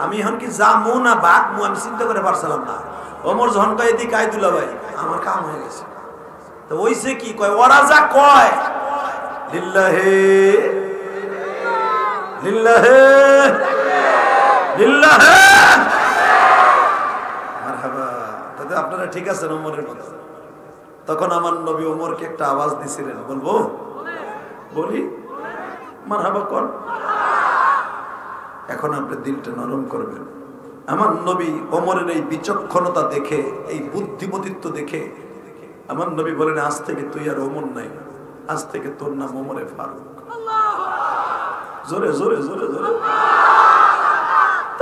আমি এখন কি যামু না বাঘমু আমি চিন্তা করে পারছিলাম না। ওমর যখন কয় এদিকে আয় দুলা ভাই, আমার কাম হয়ে গেছে। তো ওইছে কি কয়, ওরা যা কয় লিল্লাহে লিল্লাহে লিল্লাহে মারহাবা। তাতে আপনারা ঠিক আছেন ওমরের মতো। তখন আমার নবী ওমরকে একটা আওয়াজ দিছিলেন, বলবো? বলি মারহাবা কর। এখন আপনি দিলটা নরম করবেন। আমার নবী ওমরের এই বিচক্ষণতা দেখে, এই বুদ্ধিমতিত্ব দেখে আমার নবী বলেন, আজ থেকে তুই আর ওমর নাই, আজ থেকে তোর নাম ওমরে ফারুক। জোরে জোরে জোরে জোরে।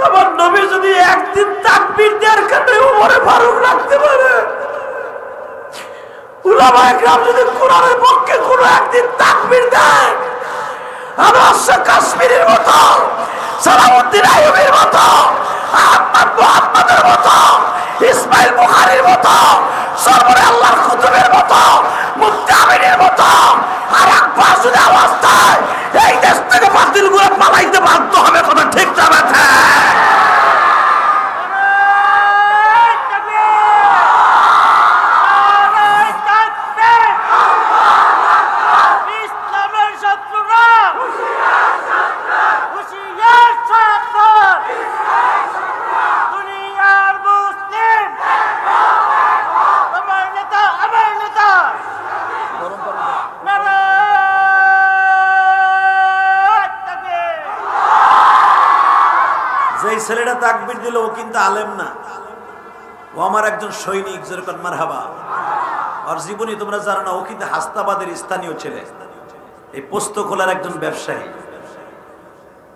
আমার নবী যদি একদিন তাকবীর দেওয়ার কারণে ওমরে ফারুক রাখতে পারে, উলামায়ে কেরাম যদি কোরআনের পক্ষে কোনো একদিন তাকবীর দেয়, আনোয়ার কাশ্মীরের মতো, সালাউদ্দিন আইয়ুবীর মতো, আহমদ মুহাম্মদের মতো, ইসমাইল বুখারীর মতো, সরবরে আল্লাহর কুতুবের মতো, মুফতি আমিনের মতো আর একবার যদি আওয়াজ দেয়, এই দেশ থেকে বাতিলগুলো পালাইতে বাধ্য হবে। কথা ঠিক যাবে? ছেলেটা তাকবীর দিল, ও কিন্তু আলেম না, ও আমার একজন সৈনিক। যেরকম মারহাবা। আর জীবনী তোমরা জানো না, ও কিন্তু হাস্তাবাদের স্থানীয় ছেলে, এই পোস্ত খোলার একজন ব্যবসায়ী।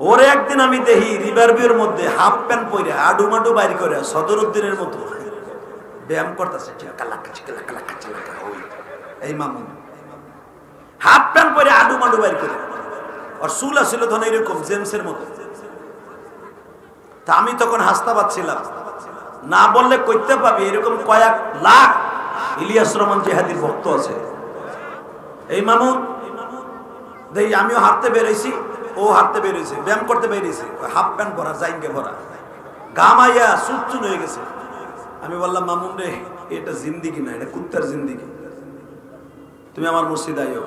ওরে একদিন আমি দেখি রিভার ভিউর মধ্যে হাফ প্যান্ট পরে আডুমাডু বাইর করে সদরুদ্দিনের মতো ব্যায়াম করতেছে। এই মামুন হাফ প্যান্ট পরে আডুমাডু বাইর করে, আর চুল আসছিল ধন এরকম জেমসের মতো। তা আমি তখন হাসতাবাদ ছিলাম, না বললে কইতে পাবি এরকম কয়েক লাখ ইলিয়াস রহমান জিহাদির ভক্ত আছে। এই মামুন দেই, আমিও হাঁটতে বেরোইছি, ও হাঁটতে বেরোইছে, ব্যায়াম করতে বেরিয়েছে, হাফ প্যান্ট পরা, জাইঙ্গে পরা, গামাইয়া চুপচুন হয়ে গেছে। আমি বললাম, মামুন রে, এটা জিন্দিগি না, এটা কুত্তার জিন্দিগি, তুমি আমার মসজিদ আইও।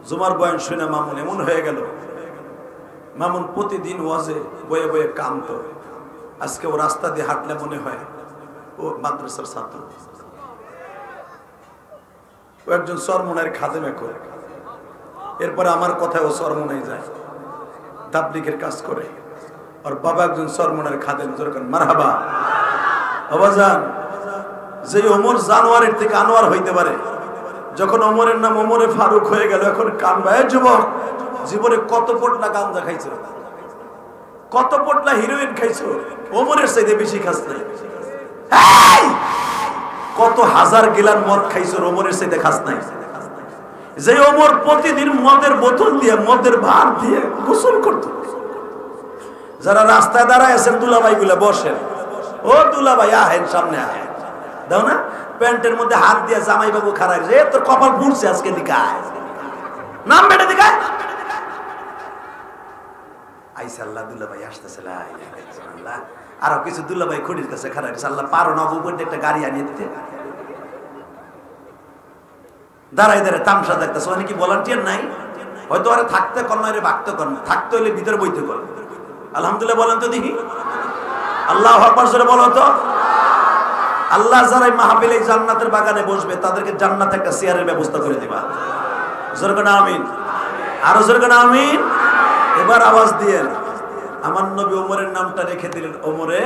জুমার বয়ান শুনে মামুন এমন হয়ে গেল। মামুন প্রতিদিন ওয়াজে বয়ে বয়ে কাঁদতো। আজকে ও রাস্তা দিয়ে হাঁটলে মনে হয় ও মাদ্রাসার ছাত্র। ও একজন চরমোনার খাদেমে করে, এরপরে আমার কথায় ও চরমোনায় যায়, তাবলীগের কাজ করে। আর বাবা একজন চরমোনার খাদেম। যেরকম মারহাবা আবাজান। যে ওমর জানোয়ারের থেকে আনোয়ার হইতে পারে, যখন ওমরের নাম ওমরে ফারুক হয়ে গেল, এখন কানবায় যুবক, জীবনে কত পোটলা গাঁজা খাইছো, কত পোটলা হিরোইন খাইছো, ওমরের চাইতে বেশি খাস নাই। কত হাজার গিলান মদ খাইছো, ওমরের চাইতে খাস নাই। যে ওমর প্রতিদিন মদের বোতল দিয়ে, মদের ভার দিয়ে গোসল করত। যারা রাস্তায় দাঁড়ায় আছেন, দুলাভাই গুলা বসেন, ও দুলাভাই আহেন, সামনে আহেন, দাও না। প্যান্টের মধ্যে হাত দিয়ে জামাই বাবু খারাই, রে তোর কপাল পুড়ছে আজকে, দিকায় নাম বেটে দিকায়। আইসাল্লাহ দুলাভাই আসতেছে, আরো কিছু দুলাভাই খুঁটির কাছে খারাই, আল্লাহ পারো না উপর একটা গাড়ি আনিয়ে দিতে। দাঁড়াই দাঁড়ায় তামসা দেখতেছে, মানে কি ভলান্টিয়ার নাই? হয়তো আরে থাকতে কর না, ভাগতে কর না, থাকতে হইলে ভিতরে বইতে কর। আলহামদুলিল্লাহ বলেন তো দেখি, আল্লাহু আকবার জোরে বলো তো। আল্লাহ যারা এই মাহফিলে জান্নাতের বাগানে বসবে তাদেরকে জান্নাতে একটা চেয়ারের ব্যবস্থা করে দিবা। জোরে করে আমিন, আরো জোরে করে আমিন। এবার আওয়াজ দিয়ে আমার নবী ওমরের নামটা রেখে দিলেন ওমরে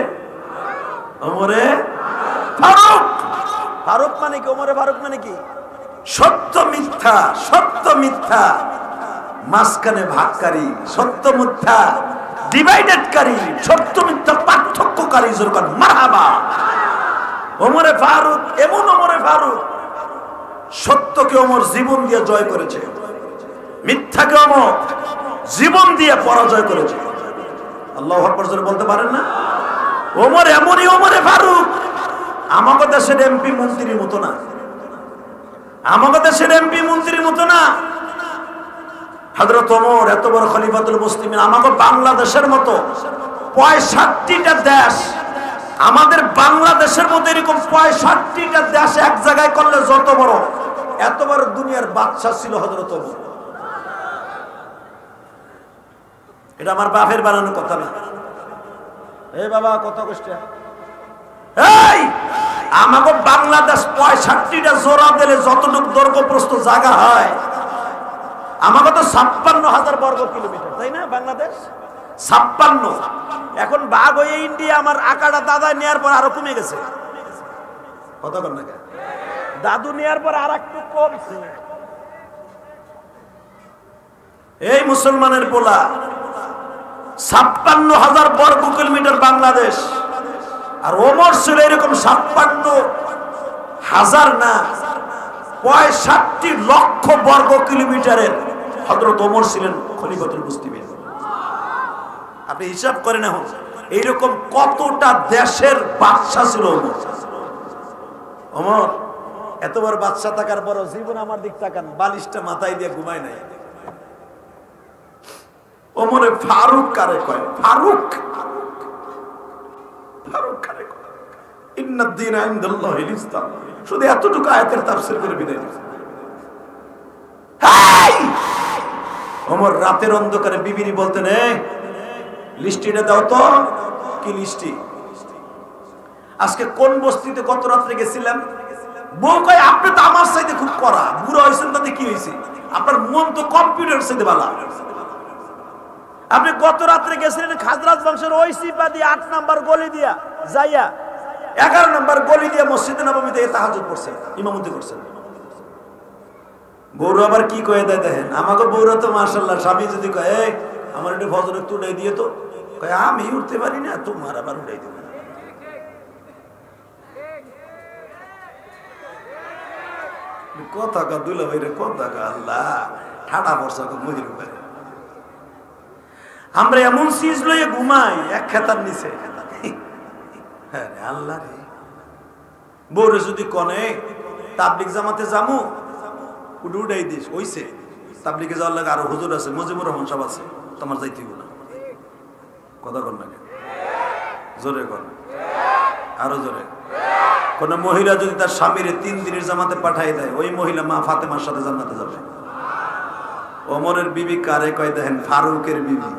ফারুক। ফারুক মানে কি? ওমরে ফারুক মানে কি? সত্য মিথ্যা, সত্য মিথ্যা মাঝখানে ভাগকারী, সত্য মিথ্যা ডিভাইডেডকারী, সত্য মিথ্যা পার্থক্যকারী। জোরে করে মারহাবা। ওমরে ফারুক এমন ওমরে ফারুক, সত্যকে ওমর জীবন দিয়ে জয় করেছে, মিথ্যাকে ওমর জীবন দিয়ে পরাজয় করেছে। আল্লাহু আকবার জোরে বলতে পারেন না? ওমর এমনই ওমরে ফারুক। আমাদের দেশের এমপি মন্ত্রীর মতো না, আমাদের দেশের এমপি মন্ত্রীর মতো না। হযরত ওমর এত বড় খলিফাতুল মুসলিমিন, আমাদের বাংলাদেশের মতো 65টা দেশ, আমাদের বাংলাদেশের মধ্যে এরকম 65টা দেশ এক জায়গায় করলে যত বড়, এত বড় দুনিয়ার বাদশা ছিল হযরত ওমর। এটা আমার বাপের বানানো কথা না। এই বাবা কত কষ্ট। এই আমাকে বাংলাদেশ 65টা জোড়া দিলে যতটুকু দৈর্ঘ্য প্রস্থ জায়গা হয়, আমাকে তো 56,000 বর্গ কিলোমিটার, তাই না? বাংলাদেশ 56। এখন ভাগ হয়ে ইন্ডিয়া আমার আকাটা দাদা নেয়ার পর আরো কমে গেছে। কত কর না দাদু নেয়ার পর আর একটু কমছে। এই মুসলমানের পোলা 56,000 বর্গ কিলোমিটার বাংলাদেশ, আর ওমর ছিল এরকম 56,000 না, 65 লক্ষ বর্গ কিলোমিটারের হযরত ওমর ছিলেন খলিফাতুল মুসলিমিন। আপনি হিসাব করেন এখন এইরকম কতটা দেশের বাদশা ছিল ওমর। ওমর এত বড় বাদশা থাকার পরও জীবন আমার দিক তাকান, বালিশটা মাথায় দিয়ে ঘুমায় নাই। ওমরে ফারুক কারে কয়? ফারুক, ফারুক কারে কয়? ইন্নাদ-দীন ইনদাল্লাহিল ইসলাম। শুধু এতটুকু আয়াতের তাফসীর করে বিদায় দিয়েছে। ওমর রাতের অন্ধকারে বিবিনি বলতেন, এই লিস্টিটা দাও তো। কি লিস্টি? আজকে কোন বস্তিতে গত রাত্রে গেছিলাম? বউ কয়, আপনি তো আমার চাইতে খুব কড়া, বুড়ো হয়েছেন, তাতে কি হয়েছে? আপনার মন তো কম্পিউটার চাইতে ভালো। আপনি গত রাত্রে গেছিলেন খাজরাজ বংশের ওই সিপা দিয়ে 8 নাম্বার গলি দিয়া যাইয়া 11 নাম্বার গলি দিয়া মসজিদে নববীতে তাহাজ্জুদ পড়ছেন, ইমামতি করছেন। বউরা আবার কি কয়ে দেয় দেখেন, আমাকে বউরা তো মাশাআল্লাহ, স্বামী যদি কয়, এই আমার একটু ফজর একটু উঠাই দিয়ে তো, কয় আমি উঠতে পারি না, তোমার আবার উঠাই দেব। কথা কা দুলা ভাইরে, কথা কা আল্লাহ ঠাডা বর্ষা মজির উপরে। আমরা এমন চিজ লইয়ে ঘুমাই এক খেতার নিচে। হ্যাঁ আল্লাহ রে। বউরে যদি কনে তাবলিগ জামাতে যামু, উঠে উঠাই দিস, ওইছে তাবলিগে যাওয়ার লাগে আরো হুজুর আছে, মুজিবুর রহমান সাহেব আছে, তোমার যাইতে হইব না। কথা কর না, জোরে কর, আরো জোরে। কোন মহিলা যদি তার স্বামীর 3 দিনের জামাতে পাঠাই দেয়, ওই মহিলা মা ফাতেমার সাথে জান্নাতে যাবে। ওমরের বিবি কারে কয় দেখেন? ফারুকের বিবি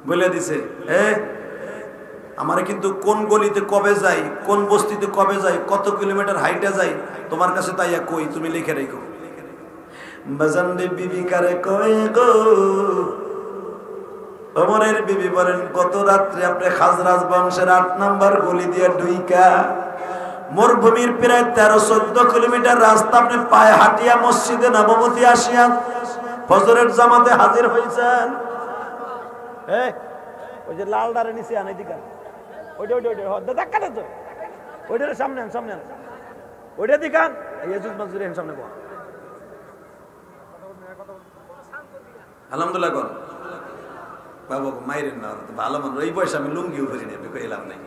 বলে দিছে, আমারে কিন্তু কোন গলিতে কবে যাই, কোন বস্তিতে কবে যাই, কত কিলোমিটার হাইটে যাই, তোমার কাছে তাই কই, তুমি লিখে রেখো। বাজানরে বিবি কারে কয় গো? ওমরের বিবি বলেন, গত রাত্রে আপনি খাজরাজ বংশের 8 নাম্বার গলি দিয়ে ঢুইকা মরুভূমির প্রায় 13-14 কিলোমিটার রাস্তা আপনি পায়ে হাঁটিয়া মসজিদে নববতী আসিয়া ফজরের জামাতে হাজির হয়েছেন। ওই যে লাল ডারে নিচে আন, এদিকে ওইটা ওইটা ওইটা ধাক্কা দে তো, ওইটার সামনে আন, সামনে আন, ওইটা দিকে আন, ইয়াজুজ মাজুর এর সামনে বল। আলহামদুলিল্লাহ কর বাবা, মাইরেন না, ভালো মানুষ। এই বয়সে আমি লুঙ্গিও ফেরি না, এলাম নাই।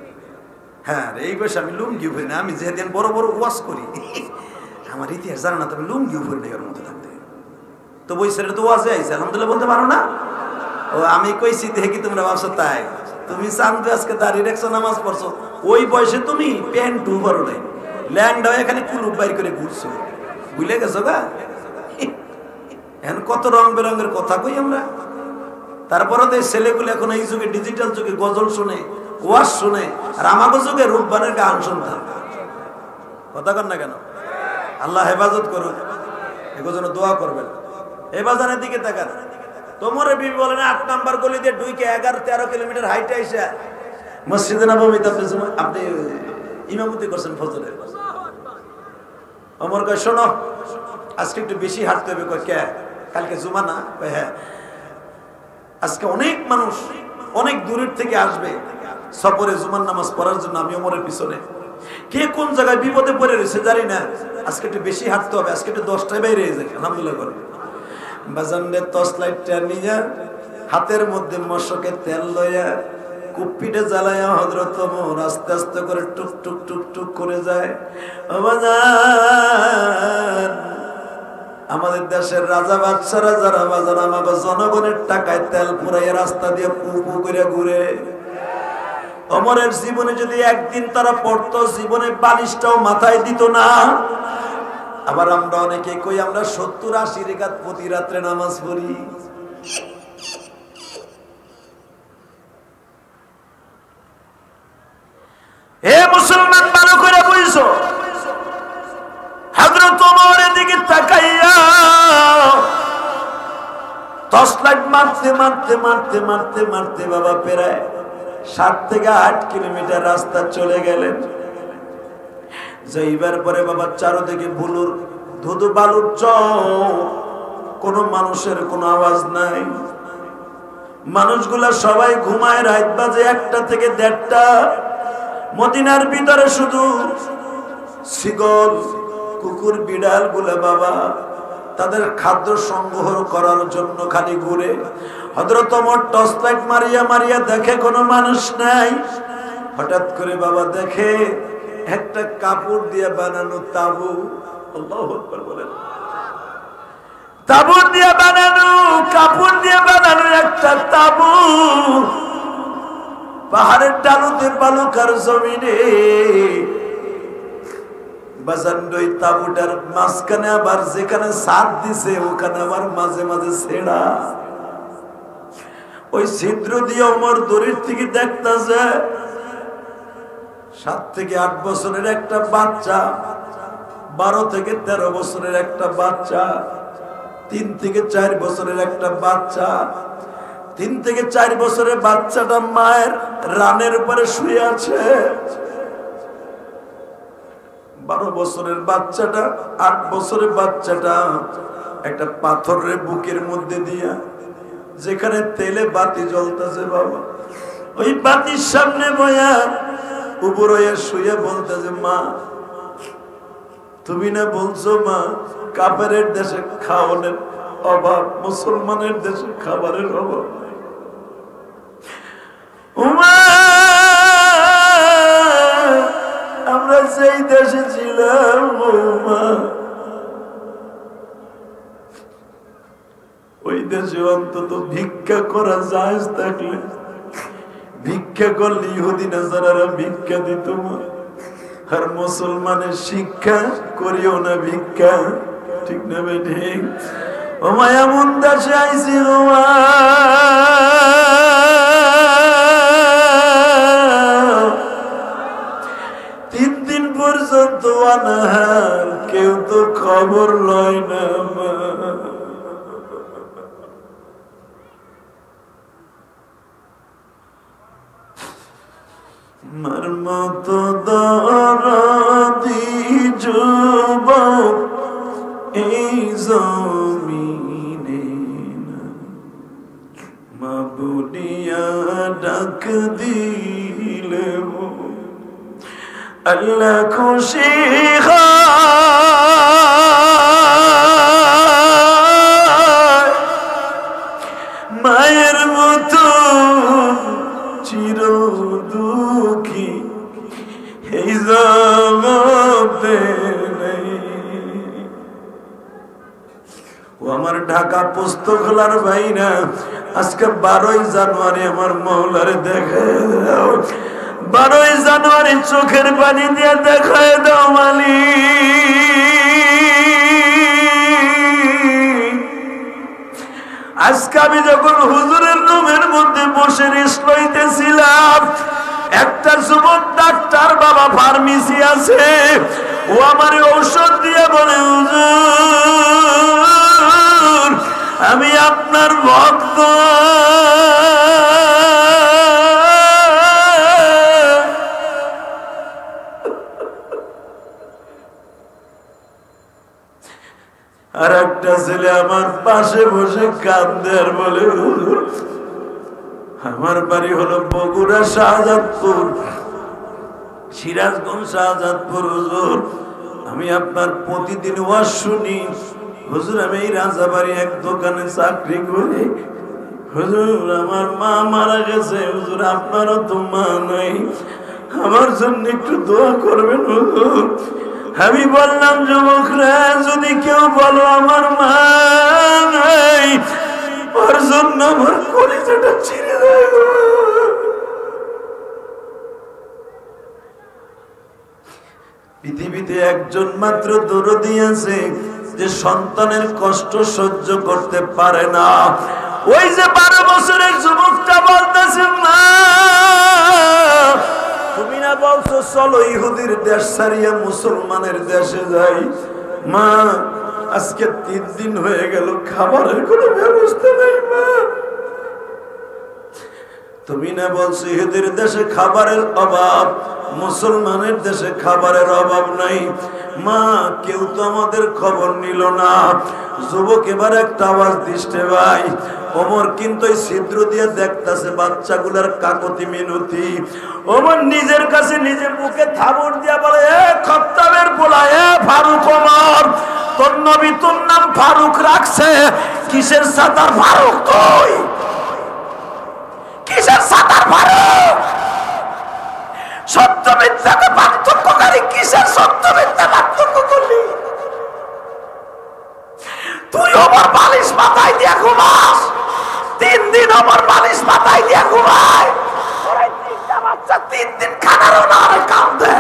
হ্যাঁ এই বয়সে আমি লুঙ্গিও ফেরি না। আমি যেদিন বড় বড় ওয়াজ করি, আমার ইতিহাস জানো না, তুমি লুঙ্গিও ফেরি না এর মতো থাকতে। তো বই ছেলে তো ওয়াজে আইসে, আলহামদুলিল্লাহ বলতে পারো না? ও আমি কইছি দেখে কি তোমরা ভাবছো তাই? তুমি চান্দে আজকে দাঁড়িয়ে রেখছো, নামাজ পড়ছো, ওই বয়সে তুমি প্যান্ট টু বড় নাই, ল্যান্ড হয়ে এখানে কুলুপ বাইর করে ঘুরছো, ভুলে গেছো গা? এখন কত রং বেরঙের কথা কই আমরা। তারপরে তো ছেলেগুলো এখন এই যুগে ডিজিটাল যুগে গজল শুনে, ওয়াজ শুনে, আর আমাকে যুগে রূপবানের গান শুনতাম। কথা কন না কেন? আল্লাহ হেফাজত করুন, এগুলোর জন্য দোয়া করবেন। হেফাজতের দিকে তাকান। তোমরে বিবি বলেন 8 নাম্বার গলি দিয়ে ঢুকে 11-13 কিলোমিটার হাইটে আইসা মসজিদে নববীতে আপনি ইমামতি করছেন ফজরের। ওমর কয় শোনো আজকে একটু বেশি হাঁটতে হবে। কয় কে? কালকে জুমা না? কয় হ্যাঁ। আজকে অনেক মানুষ অনেক দূরের থেকে আসবে সফরে জুমার নামাজ পড়ার জন্য। আমি ওমরের পিছনে, কে কোন জায়গায় বিপদে পড়ে রয়েছে জানি না, আজকে একটু বেশি হাঁটতে হবে, আজকে একটু 10টায় বাইরে যায়। আলহামদুলিল্লাহ করে বাজানের টর্চ লাইটটা নিয়ে হাতের মধ্যে মশকের তেল লইয়া কুপিটা জ্বালাইয়া হযরত ওমর আস্তে আস্তে করে টুক টুক টুক টুক করে যায়। আমাদের দেশের রাজা বাদশারা যারা বাজার আমাকে জনগণের টাকায় তেল পুরাইয়া রাস্তা দিয়ে পু পু করে ঘুরে, ওমরের জীবনে যদি একদিন তারা পড়তো, জীবনে বালিশটাও মাথায় দিত না। আবার আমরা অনেকে কই আমরা 70-80 রাকাত প্রতি রাত্রে নামাজ পড়ি। হে মুসলমান, ভালো করে বুঝছো, হযরত ওমরের দিকে তাকাইয়া টর্চ লাইট মারতে মারতে মারতে মারতে মারতে বাবা প্রায় 7 থেকে 8 কিলোমিটার রাস্তা চলে গেলেন। যাইবার পরে বাবা চারদিকে বুলুর ধুধু বালুর চর, কোন মানুষের কোনো আওয়াজ নাই। মানুষগুলা সবাই ঘুমায়, রাত বাজে 1টা থেকে 1:30টা। মদিনার ভিতরে শুধু ছাগল কুকুর বিড়াল গুলা বাবা তাদের খাদ্য সংগ্রহ করার জন্য খালি ঘুরে। হযরত ওমর টর্চ লাইট মারিয়া মারিয়া দেখে কোনো মানুষ নাই। হঠাৎ করে বাবা দেখে একটা কাপড় দিয়ে বানানো তাবু। আল্লাহু আকবার বলেন। তাবু দিয়ে বানানো, কাপড় দিয়ে বানানো একটা তাবু পাহাড়ের ডালুতে বালুকার জমিনে বাজানডই তাবুটার মাঝখানে আবার যেখানে ছাদ দিছে ওখানে আবার মাঝে মাঝে ছেঁড়া। ওই ছিদ্র দিয়ে ওমর দূরের থেকে দেখতাছে 7 থেকে 8 বছরের একটা বাচ্চা, 12 থেকে 13 বছরের একটা বাচ্চা, 3 থেকে 4 বছরের একটা বাচ্চা। 3 থেকে 4 বছরের বাচ্চাটা মায়ের রানের উপরে শুয়ে আছে। 12 বছরের বাচ্চাটা, 8 বছরের বাচ্চাটা একটা পাথরের বুকের মধ্যে দিয়া যেখানে তেলে বাতি জ্বলতেছে বাবা, ওই বাতির সামনে বয়া উপর হইয়া শুয়ে বলতেছে, মা তুমি না বলছো মা কাফেরের দেশে খাওয়ানোর অভাব, মুসলমানের দেশে খাবারের অভাব। আমরা সেই দেশে ছিলাম ওই দেশে অন্তত ভিক্ষা করা জায়েজ থাকলে ভিক্ষা করলে ইহুদি নাসারারা ভিক্ষা দিত। আর মুসলমানের শিক্ষা করিও না ভিক্ষা, ঠিক না বেঠে? ও মায়া মন দেশে আইসি রোমা 3 দিন পর্যন্ত অনাহার, কেউ তো খবর লয় না। মার মতো দরদি যুবক এই জমিনে মা বলিয়া ডাক দিলে আল্লাহ খুশি হয়। মায়ের মতো চির দুঃখী এই জগতে নেই। ও আমার ঢাকা পুস্তকলার ভাইরা, আজকে 12ই জানুয়ারি আমার মৌলারে দেখে দাও। 12ই জানুয়ারি চোখের পানি দিয়ে দেখায় দাও মালিক। আজকে আমি যখন হুজুরের রুমের মধ্যে বসে রেস্ট লইতেছিলাম, একটা যুবক ডাক্তার বাবা ফার্মেসি আছে, ও আমার ঔষধ দিয়ে বলে, হুজুর আমি আপনার ভক্ত, আর একটা ছেলে আমার পাশে বসে কাঁদে আর বলে, হুজুর আমার বাড়ি হলো বগুড়া শাহজাদপুর, সিরাজগঞ্জ শাহজাদপুর, হুজুর আমি আপনার প্রতিদিন ওয়াজ শুনি, হুজুর আমি এই রাজাবাড়ি এক দোকানে চাকরি করি, হুজুর আমার মা মারা গেছে, হুজুর আপনারও তো মা নাই, আমার জন্য একটু দোয়া করবেন হুজুর। আমি বললাম, যুবকরা যদি কেউ বলো আমার মা নাই, ওর জন্য আমার কলিজাটা ছিঁড়ে যায়। পৃথিবীতে একজন মাত্র দরদী আছে যে সন্তানের কষ্ট সহ্য করতে পারে না। ওই যে 12 বছরের যুবকটা বলতেছে, মা তুমি না বলছো চলো ইহুদির দেশ ছাড়িয়ে মুসলমানের দেশে যাই, মা আজকে 3 দিন হয়ে গেল খাবারের কোনো ব্যবস্থা নেই, মা তুমি না বলছো ইহুদির দেশে খাবারের অভাব, মুসলমানের দেশে খাবারের অভাব নাই, মা কেউ তো আমাদের খবর নিল না। যুবক এবার একটা আওয়াজ দিচ্ছে ভাই। ওমর কিন্তু এই ছিদ্র দিয়ে দেখতেছে বাচ্চাগুলার কাকতি মিনতি। ওমর নিজের কাছে নিজে বুকে থাবড় দিয়া বলে, এ খত্তাবের পোলা, এ ফারুক ওমর, তোর নবী তোর নাম ফারুক রাখছে, কিসের সাতার ফারুক তুই? কিসের সাতার ফারুক? সত্য মিথ্যাকে পার্থক্যকারী কিসের সত্য মিথ্যা পার্থক্য করলি? তুই ওমর বালিশ মাথায় দিয়ে ঘুমাস, 3 দিন ওমর বালিশ মাথায় দিয়ে ঘুমায়, 3টা বাচ্চা 3 দিন খানারও না আর কাঁদে।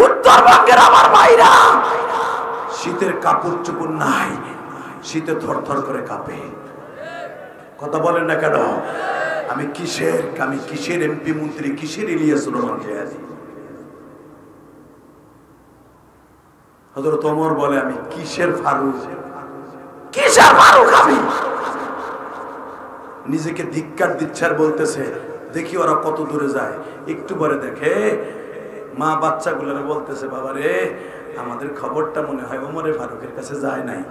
উত্তরবঙ্গের আমার ভাইরা শীতের কাপড় চোপড় নাই, শীতে থরথর করে কাঁপে। কথা বলেন না কেন? আমি কিসের এমপি মন্ত্রী, কিসের ইলিয়াস রহমান খেয়ালি? হযরত ওমর বলে, আমি কিসের ফারুক? আমি নিজেকে ধিক্কার দিচ্ছে আর বলতেছে, দেখি ওরা কত দূরে যায়। একটু পরে দেখে মা বাচ্চাগুলোরে বলতেছে, বাবা রে আমাদের খবরটা মনে হয় ওমরে ফারুকের কাছে যায় নাই।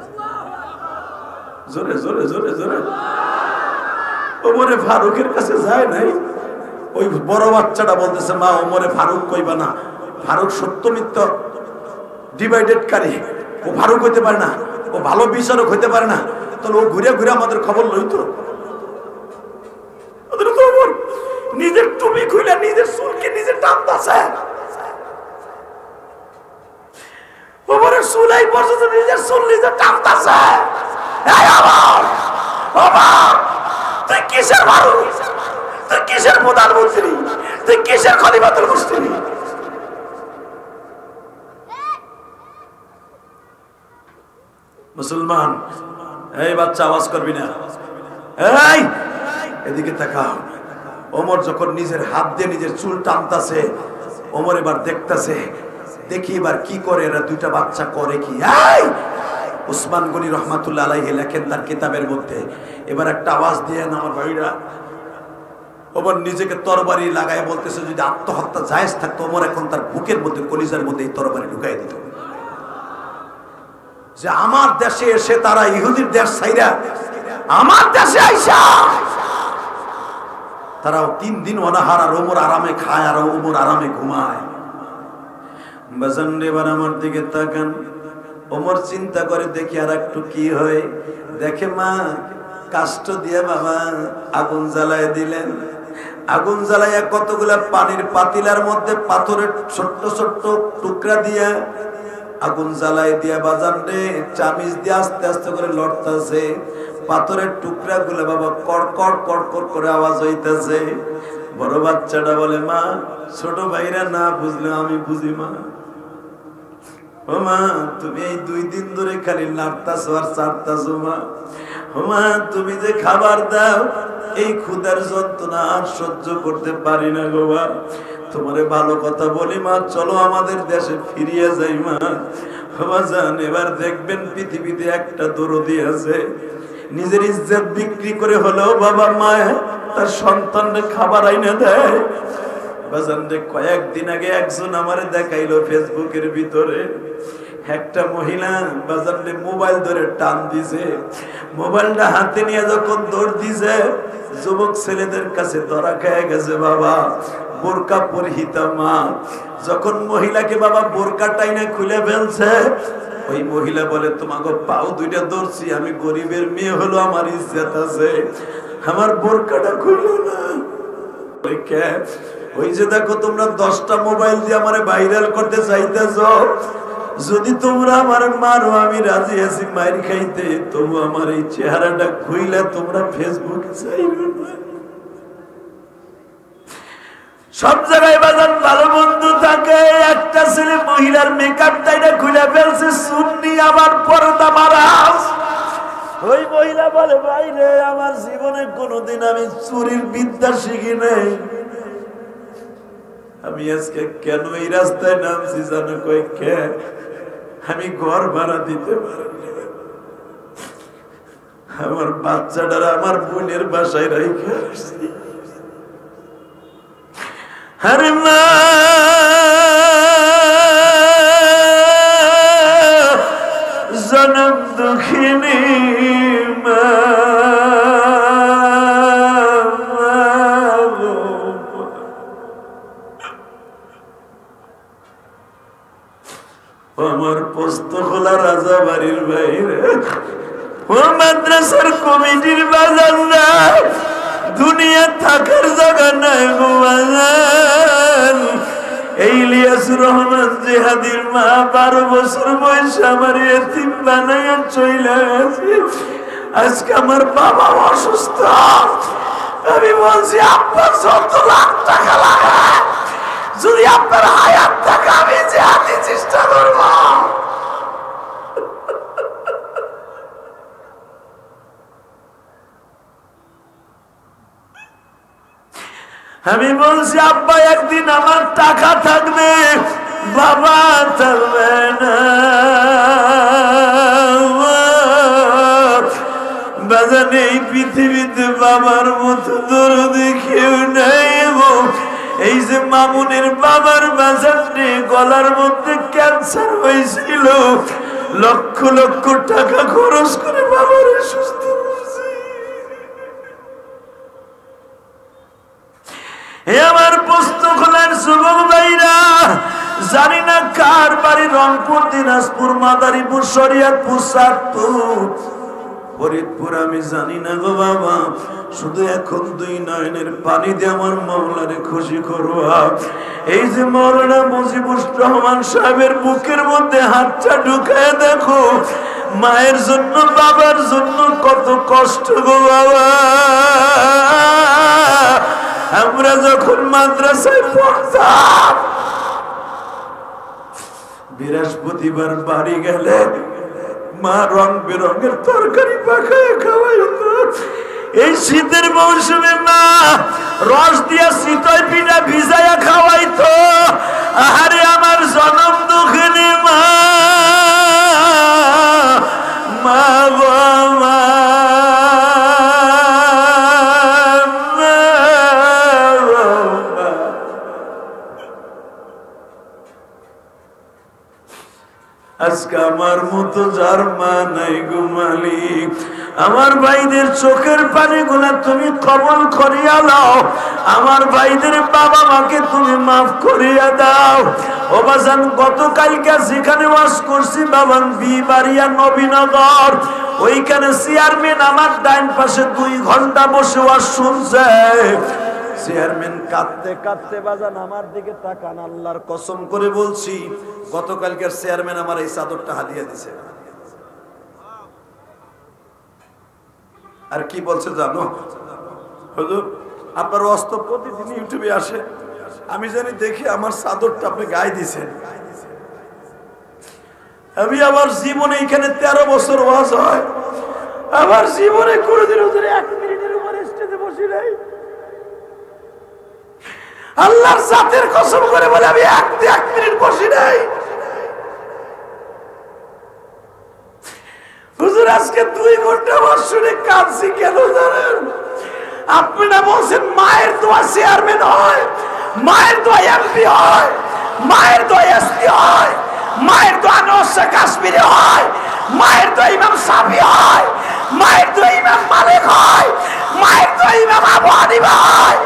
জোরে জোরে জোরে জোরে, ওমরে ফারুকের কাছে যায় নাই। ওই বড় বাচ্চাটা বলতেছে, মা ওমরে ফারুক কইবা না, ফারুক সত্য মিথ্যা ডিভাইডেডকারী, ও ফারুক হইতে পারে না, ও ভালো বিচারক হইতে পারে না, তাহলে ও ঘুরে ঘুরে আমাদের খবর লইতো। নিজের টুপি খুলে নিজের চুলকে নিজে টানতেছে, ওমরের চুলাই পর্যন্ত নিজের চুল নিজে টানতেছে। তুই কিসের ফারুক? তুই কিসের প্রধানমন্ত্রী? তুই কিসের খলিফাতুল মুসলিমিন? মুসলমান, এই বাচ্চা আওয়াজ করবি না, এই এদিকে তাকাও। ওমর যখন নিজের হাত দিয়ে নিজের চুল টানতাছে, ওমর এবার দেখতাছে, দেখি এবার কি করে এরা 2টা বাচ্চা করে কি। এই উসমান গনি রহমাতুল্লাহ আলাইহি লেখেন তার কিতাবের মধ্যে, এবার একটা আওয়াজ দিয়ে না আমার ভাইরা, ওমর নিজেকে তরবারি লাগায় বলতেছে, যদি আত্মহত্যা জায়েজ থাকতো ওমর এখন তার বুকের মধ্যে কলিজার মধ্যে এই তরবারি ঢুকাই দিত। যে আমার দেশে এসে তারা ইহুদির দেশ ছাইরা আমার দেশে আইসা তারাও 3 দিন অনাহার, আর ওমর আরামে খায় আর ওমর আরামে ঘুমায়। বাজান এবার আমার দিকে তাকান। ওমর চিন্তা করে, দেখি আর একটু কি হয়। দেখে মা কাষ্ঠ দিয়ে বাবা আগুন জ্বালায় দিলেন। আগুন জ্বালাইয়া কতগুলা পানির পাতিলার মধ্যে পাথরের ছোট্ট ছোট্ট টুকরা দিয়া আগুন জ্বালাই দিয়া বাজান রে চামিচ দিয়ে আস্তে আস্তে করে লড়তেছে। পাথরের টুকরা গুলা বাবা কড়কড় কড়কড় করে আওয়াজ হইতেছে। বড় বাচ্চাটা বলে, মা ছোট ভাইরা না বুঝলে আমি বুঝি মা। ও মা তুমি এই 2 দিন ধরে খালি নাড়তাছো আর চাড়তাছো মা। ও মা তুমি যে খাবার দাও এই ক্ষুধার যন্ত্রণা আর সহ্য করতে পারি না গো মা, তোমারে ভালো কথা বলি মা, চলো আমাদের দেশে ফিরিয়ে যাই মা। বাজান এবার দেখবেন পৃথিবীতে একটা দরদি আছে, নিজের ইজ্জত বিক্রি করে হলেও বাবা মা তার সন্তানকে খাবার আইনে দেয়। বাজান রে, কয়েকদিন আগে একজন আমারে দেখাইলো ফেসবুকের ভিতরে, একটা মহিলা বাজান রে মোবাইল ধরে টান দিছে, মোবাইলটা হাতে নিয়ে যখন দৌড় দিছে যুবক ছেলেদের কাছে ধরা খেয়ে গেছে বাবা। বোরকা পরিহিতা মা যখন মহিলাকে বাবা বোরকা টাইনে খুলে ফেলছে, ওই মহিলা বলে তোমাকে পাও দুইটা ধরছি, আমি গরিবের মেয়ে হলো, আমার ইজ্জত আছে, আমার বোরকাটা খুললো না। ওই যে দেখো তোমরা 10টা মোবাইল দিয়ে আমারে ভাইরাল করতে চাইতেছ, যদি তোমরা আমার মারো আমি রাজি আছি মাইর খাইতে, তবু আমার এই চেহারাটা খুইলা তোমরা ফেসবুকে চাইবে না। সব জায়গায় বাজার ভালো বন্ধু থাকে, একটা ছেলে মহিলার মেকআপ টাইনা খুলে ফেলছে, সুন্নি আবার পর্দা মারাস। ওই মহিলা বলে ভাই রে, আমার জীবনে কোনোদিন আমি চুরির বিদ্যা শিখি নাই, আমি আজকে কেন এই রাস্তায় নামছি জানো? কই কে আমি ঘর ভাড়া দিতে পারি, আমার বাচ্চাটারা আমার বোনের বাসায় রাইখে আসছি। আরে মা, জনম দুঃখিনী মা, আমার পোস্ত খোলা রাজা বাড়ির বাইরে, ও মাদ্রাসার কমিটির বাজার না, দুনিয়া থাকার জায়গা নাই গো বাজার। এই ইলিয়াসুর রহমান জিহাদির মা 12 বছর বয়সে আমার এতিম বানাইয়া চইলা গেছে। আজকে আমার বাবা অসুস্থ, আমি বলছি আব্বা যত লাখ টাকা লাগা, যদি আপনার হায়াত থাকে আমি জিহাদি চেষ্টা করব। আমি বলছি আব্বা একদিন আমার টাকা থাকবে, বাবা থাকবে না। বাজারে এই পৃথিবীতে বাবার মতো দরদি কেউ নাই। এই যে মামুনের বাবার বাজারে গলার মধ্যে ক্যান্সার হয়েছিল, লক্ষ লক্ষ টাকা খরচ করে বাবার সুস্থ করছে। আমার পুস্তকলার যুবক ভাইরা, জানি না কার বাড়ি রংপুর, দিনাজপুর, মাদারীপুর, শরীয়তপুর, চাঁদপুর, ফরিদপুর, আমি জানি না গো বাবা, শুধু এখন 2 নয়নের পানি দিয়ে আমার মাওলারে খুশি করবা। এই যে মাওলানা মুজিবুর রহমান সাহেবের বুকের মধ্যে হাতটা ঢুকায় দেখো, মায়ের জন্য বাবার জন্য কত কষ্ট গো বাবা। আমরা যখন মাদ্রাসায় পড়তাম, বৃহস্পতিবার বাড়ি গেলে মা রং বেরঙের তরকারি পাকায় খাওয়াইত। এই শীতের মৌসুমে মা রস দিয়া শীতল পিঠা ভিজাইয়া খাওয়াইতো। আরে আমার জনম দুঃখিনী মা, মা বাবা আজকে আমার মতো যার মা নাই গো মালিক, আমার ভাইদের চোখের পানিগুলা তুমি কবল করিয়া দাও, আমার ভাইদের বাবা মাকে তুমি মাফ করিয়া দাও। ও বাজান, গতকালকে যেখানে ওয়াজ করছি বাবান বিবাড়িয়া নবীনগর, ওইখানে চেয়ারম্যান আমার ডাইন পাশে 2 ঘন্টা বসে ওয়াজ শুনছে। চেয়ারম্যান কাঁদতে কাঁদতে বাজান আমার দিকে তাকান, আল্লাহর কসম করে বলছি, গতকালকের চেয়ারম্যান আমার এই চাদরটা হাদিয়া দিছে। আর কি বলছে জানো হুজুর, আপনার ওয়াজ প্রতিদিন ইউটিউবে আসে, আমি জানি দেখি আমার চাদরটা আপনি গায়ে দিছেন। আমি আমার জীবনে এখানে 13 বছর ওয়াজ হয়, আমার জীবনে কোনোদিন হুজুর 1 মিনিটের উপরে স্টেজে বসি নাই। আল্লাহর জাতের কসম করে বলে আমি এক মিনিট বসি নাই। হুজুর আজকে 2 ঘন্টা বসে কাঁদছি কেন জানেন? আপনি না বলছেন মায়ের দোয়া চেয়ারম্যান হয়, মায়ের দোয়া এমপি হয়, মায়ের দোয়া এসপি হয়, মায়ের দোয়া নওশা কাশ্মীরে হয়, মায়ের দোয়া ইমাম শাফি হয়, মায়ের দোয়া ইমাম মালিক হয়, মায়ের দোয়া ইমাম আবু হানিফা হয়,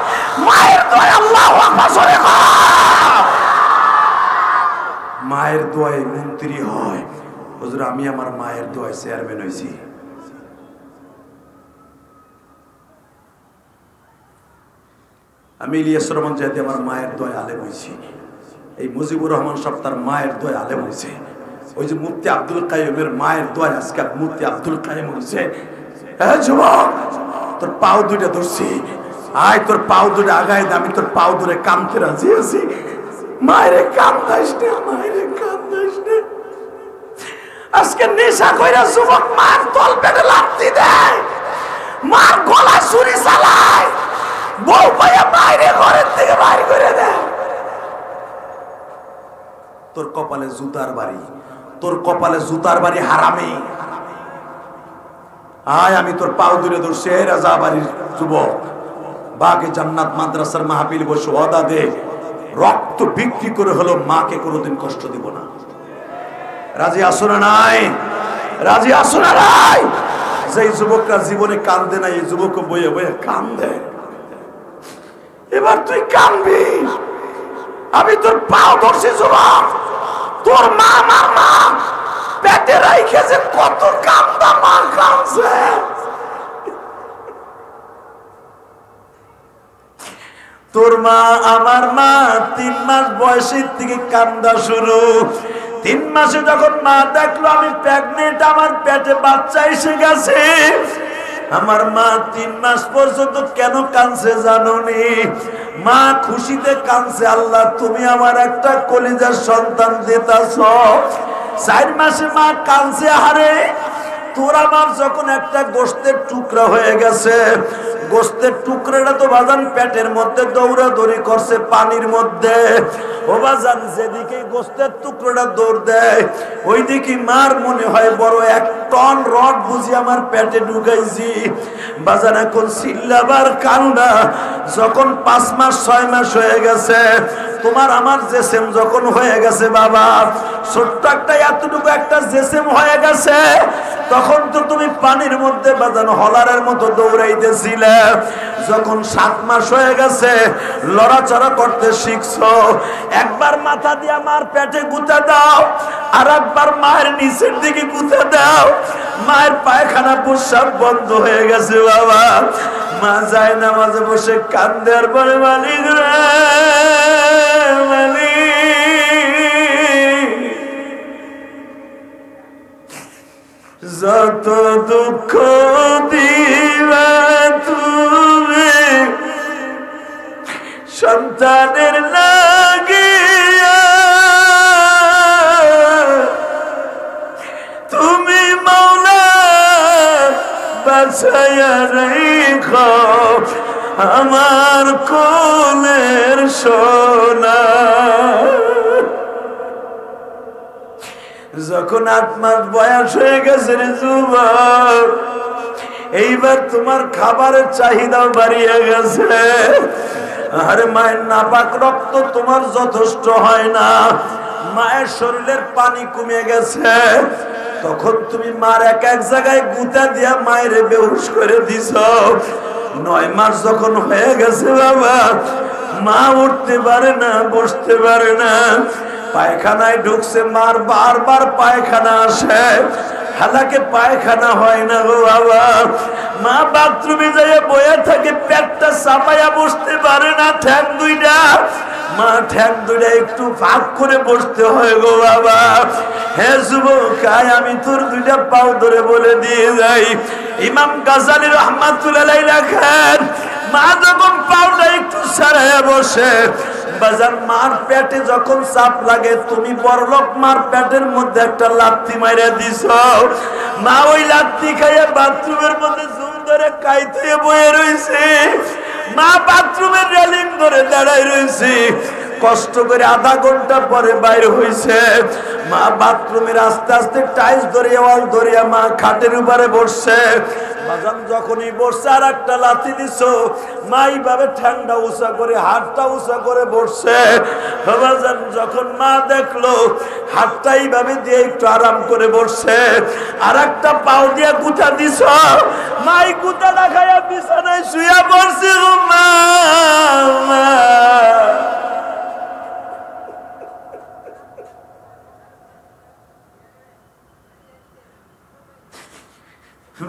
মায়ের দোয়া আল্লাহু আকবার সরে হয়, মায়ের দোয়ায় মন্ত্রী হয়। হুজুর আমি আমার মায়ের দোয়ায় চেয়ারম্যান হয়েছি। আমি ইলিয়াস রহমান জাতি আমার মায়ের দোয়ায় আলেম হয়েছি। এই মুজিবুর রহমান সাহেব তার মায়ের দোয়ায় আলেম হয়েছে। ওই যে মুফতি আব্দুল কাইয়ুমের মায়ের দোয়ায় আজকে মুফতি আব্দুল কাইয়ুম হয়েছে। হ্যাঁ যুবক, তোর পাও দুইটা ধরছি, আয় তোর পাও দুইটা আগায়, আমি তোর পাও ধরে কামতে রাজি আছি। মায়ের কান্দাইস না, মায়ের কান্দাইস না। আজকে নেশা কইরা যুবক মার তল পেটে লাথি দেয়, মার গলা ছুরি চালায়, বউ পাইয়া বাইরে ঘরের থেকে বাইর করে দেয়। তোর কপালে জুতার বাড়ি, তোর কপালে জুতার বাড়ি হারামি। আয় আমি তোর পাও দূরে ধরছি। রাজা বাড়ির যুবক, বাগে জান্নাত মাদ্রাসার মাহফিল বসে ওয়াদা দে, রক্ত বিক্রি করে হলো মাকে কোনোদিন কষ্ট দিব না। রাজি আসো না নাই? রাজি আসো না নাই? যেই যুবকরা জীবনে কান্দে না, এই যুবক বইয়ে বইয়ে কান্দে। এবার তুই কানবি। আমি তোর পাও ধরছি যুবক, তোর মা আমার মা পেটে রাইখেছে, কত কান্দা মা কাঁদছে। তোর মা আমার মা 3 মাস বয়সের থেকে কান্দা শুরু। 3 মাসে যখন মা দেখলো আমি প্রেগনেন্ট, আমার পেটে বাচ্চা এসে গেছে, আমার মা 3 মাস পর্যন্ত কেন কাঁদছে জানোনি? মা খুশিতে কাঁদছে, আল্লাহ তুমি আমার একটা কলিজার সন্তান দিতাছ। 4 মাসে মা কাঁদছে, আরে তোর আমার যখন একটা গোশতের টুকরা হয়ে গেছে, গোশতের টুকরাটা তো বাজান পেটের মধ্যে দৌড়াদৌড়ি করছে পানির মধ্যে। ও বাজান যেদিকে গোশতের টুকরাটা দৌড় দেয়, ওই দিকে মার মনে হয় বড় 1 টন রড বুঝি আমার পেটে ঢুকাইছি। বাজান এখন চিল্লাবার কান্দা। যখন 5 মাস 6 মাস হয়ে গেছে, তোমার আমার জেসেম যখন হয়ে গেছে বাবা, ছোট্ট একটা এতটুকু একটা জেসেম হয়ে গেছে, তখন তো তুমি পানির মধ্যে বাজানো হলারের মতো দৌড়াইতেছিলে। যখন 7 মাস হয়ে গেছে, লড়াচড়া করতে শিখছো। একবার মাথা দিয়ে মার পেটে গুঁতা দাও, আর একবার মায়ের নিচের দিকে গুঁতা দাও। মায়ের পায়খানা প্রস্রাব বন্ধ হয়ে গেছে বাবা। মা যায় না, মাঝে বসে কান্দে, আর বলে মালিক রে মালিক, যত দুঃখ দিবা তুমি সন্তানের লাগিয়া, তুমি মাওলা বাঁচাইয়া রাখো আমার কোলের সোনা। যখন 8 মাস বয়স হয়ে গেছে রে যুবক, এইবার তোমার খাবারের চাহিদা বাড়িয়ে গেছে। আরে মায়ের নাপাক রক্ত তোমার যথেষ্ট হয় না, মায়ের শরীরের পানি কমে গেছে। তখন তুমি মার এক জায়গায় গুঁতা দিয়া মায়ের বেহুশ করে দিছ। 9 মাস যখন হয়ে গেছে বাবা, মা উঠতে পারে না, বসতে পারে না, পায়খানায় ঢুকছে, মার বারবার পায়খানা আসে, হালাকে পায়খানা হয় না গো বাবা। মা বাথরুমে যাইয়া বইয়া থাকে, পেটটা চাপাইয়া বসতে পারে না, ঠ্যাং দুইটা, মা ঠ্যাং দুইটা একটু ফাঁক করে বসতে হয় গো বাবা। হে যুবক, আমি তোর 2টা পাও ধরে বলে দিয়ে যাই, ইমাম গাজালি রাহমাতুল্লাহ আলাইহি লেখেন, মা যখন পাওটা একটু ছাড়াইয়া বসে, বাজান মার পেটে যখন চাপ লাগে তুমি বড়লোক মার পেটের মধ্যে একটা লাথি মাইরা দিছো, মা ওই লাথি খাইয়া বাথরুমের মধ্যে জুম ধরে কাইতে বয়ে রইছে, মা বাথরুমের রেলিং ধরে দাঁড়ায় রইছে, কষ্ট করে আধা ঘন্টা পরে বাইরে হইছে, মা বাথরুমের আস্তে আস্তে টাইলস ধরিয়া ওয়াল ধরিয়া মা খাটের উপরে বসছে, বাজান যখনই বসছে আর একটা লাথি দিছো, মা এইভাবে ঠান্ডা উঁচা করে হাতটা উঁচা করে বসছে, বাজান যখন মা দেখলো হাতটা এইভাবে দিয়ে একটু আরাম করে বসছে, আর একটা পাও দিয়ে গুতা দিছো, মা এই গুতাটা খাইয়া বিছানায় শুয়ে পড়ছে, মা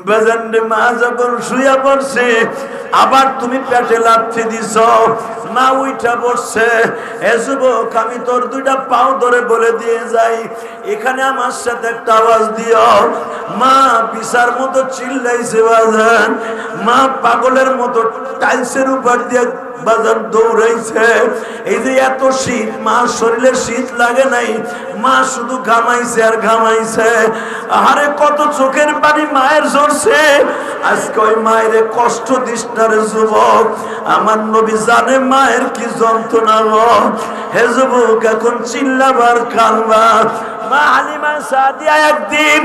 বাজানরে মা যখন শুয়ে পড়ছে আবার তুমি পেটে লাথি দিছ, মা উইঠা পড়ছে, এ যুবক আমি তোর দুইটা পাও ধরে বলে দিয়ে যাই এখানে আমার সাথে একটা আওয়াজ দিও, মা বিছার মতো চিল্লাইছে বাজান, মা পাগলের মতো টাইলসের উপর দিয়ে বাজান দৌড়াইছে, এই যে এত শীত মা শরীরে শীত লাগে নাই, মা শুধু ঘামাইছে আর ঘামাইছে, আরে কত চোখের পানি মায়ের ঝরছে, আজকে ওই মায়ের কষ্ট দিস না রে যুবক, আমার নবী জানে মায়ের কি যন্ত্রণা গো, হে যুবক এখন চিল্লাবার কানবা। মা হালিমা সাদিয়া একদিন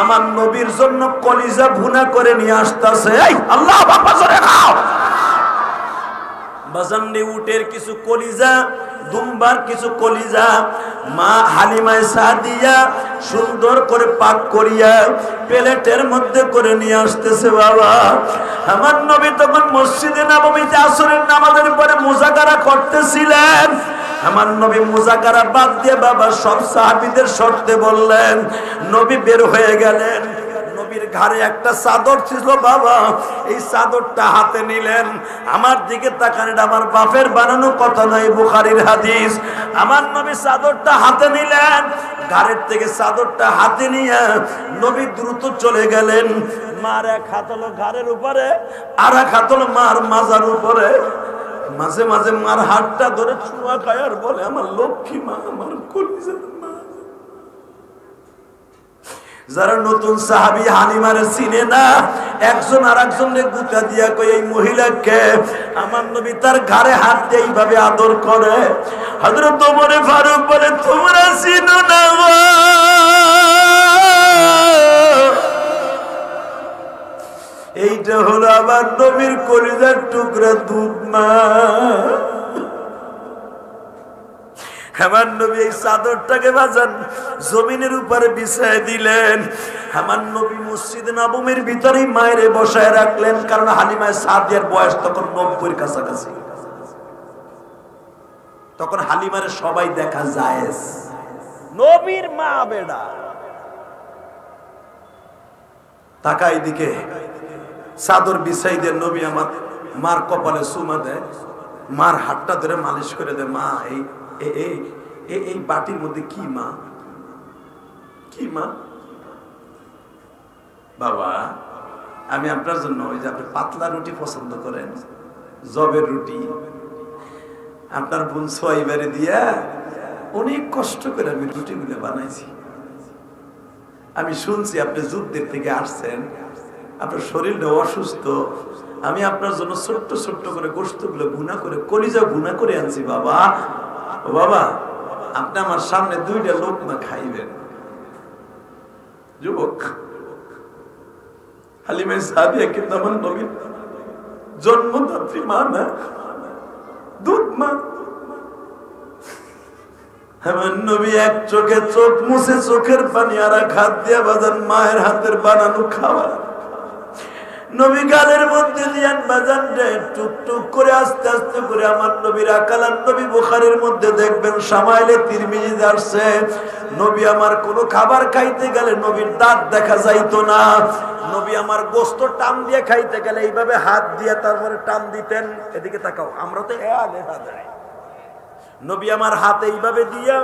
আমার নবীর জন্য কলিজা ভুনা করে নিয়ে আসতেছে, আল্লাহ বাবা জোরে খাও, বাজাননি উটের কিছু কলিজা, দুম্বার কিছু কলিজা মা হালিমা সাদিয়া সুন্দর করে পাক করিয়া প্লেটের মধ্যে করে নিয়ে আসতেছে। বাবা আমার নবী তখন মসজিদে নববীতে আসরের নামাজের পরে মুজাকারা করতেছিলেন, আমার নবী মুজাকারা বাদ দিয়ে বাবা সব সাহাবীদের শর্তে বললেন, নবী বের হয়ে গেলেন, নবীর ঘাড়ে একটা চাদর ছিল বাবা, এই চাদরটা হাতে নিলেন, আমার দিকে তাকান, এটা আমার বাপের বানানো কথা নয়, বুখারীর হাদিস, আমার নবী চাদরটা হাতে নিলেন, ঘাড়ের থেকে চাদরটা হাতে নিয়ে নবী দ্রুত চলে গেলেন, মার এক হাত হলো ঘাড়ের উপরে আর এক হাত হলো মার মাজার উপরে, মাঝে মাঝে মার হাতটা ধরে চুমা খায় আর বলে আমার লক্ষ্মী মা, আমার কলিজার মা। যারা নতুন সাহাবী হালিমারে চিনে না, একজন আর একজনের গুতা দিয়া কই এই মহিলাকে, আমার নবী তার ঘাড়ে হাত দিয়ে এইভাবে আদর করে। হযরত ওমর ফারুক বলে তোমরা চিনো না গো, এইটা হলো আমার নবীর কলিজার টুকরা দুধ মা। আমার নবী এই চাদরটাকে বাজান জমিনের উপরে বিছায় দিলেন, আমার নবী মসজিদে নববীর ভিতরেই মায়ের বসায় রাখলেন, কারণ হালিমা সাদিয়ার বয়স তখন 90-এর কাছাকাছি, তখন হালিমারে সবাই দেখা যায়, নবীর মা বেটা তাকাই দিকে চাদর বিছাই দিয়ে নবী আমার মার কপালে চুমা দেয়, মার হাতটা ধরে মালিশ করে দেয়, মা এই বাটির মধ্যে কি মা, কি মা? বাবা আমি আপনার জন্য ওই যে আপনি পাতলা রুটি পছন্দ করেন, জবের রুটি, আপনার বোন সোয়াইবারে দিয়া অনেক কষ্ট করে আমি রুটিগুলো বানাইছি। আমি শুনছি আপনি যুদ্ধের থেকে আসছেন, আপনার শরীরটা অসুস্থ, আমি আপনার জন্য ছোট্ট ছোট্ট করে গোশতগুলো ভুনা করে কলিজা ভুনা করে আনছি। বাবা ও বাবা আপনি আমার সামনে 2টা লোকমা খাইবেন। যুবক হালিমা সাদিয়া কিন্তু আমার নবীর জন্মদাত্রী মা না, দুধ মা। আমার নবী এক চোখে চোখ মুছে চোখের পানি আর এক হাত দিয়ে বাজান মায়ের হাতের বানানো খাবার নবী গালের মধ্যে দিয়ান বাজান রে টুক টুক করে আস্তে আস্তে করে আমার নবীর আকালান নবী বুখারীর মধ্যে দেখবেন শামাইলে তিরমিজিতে আসছে, নবী আমার কোনো খাবার খাইতে গেলে নবীর দাঁত দেখা যাইতো না, নবী আমার গোশত টান দিয়ে খাইতে গেলে এইভাবে হাত দিয়ে তারপরে টান দিতেন। এদিকে তাকাও, আমরা তো নবী আমার হাতে এইভাবে দিয়া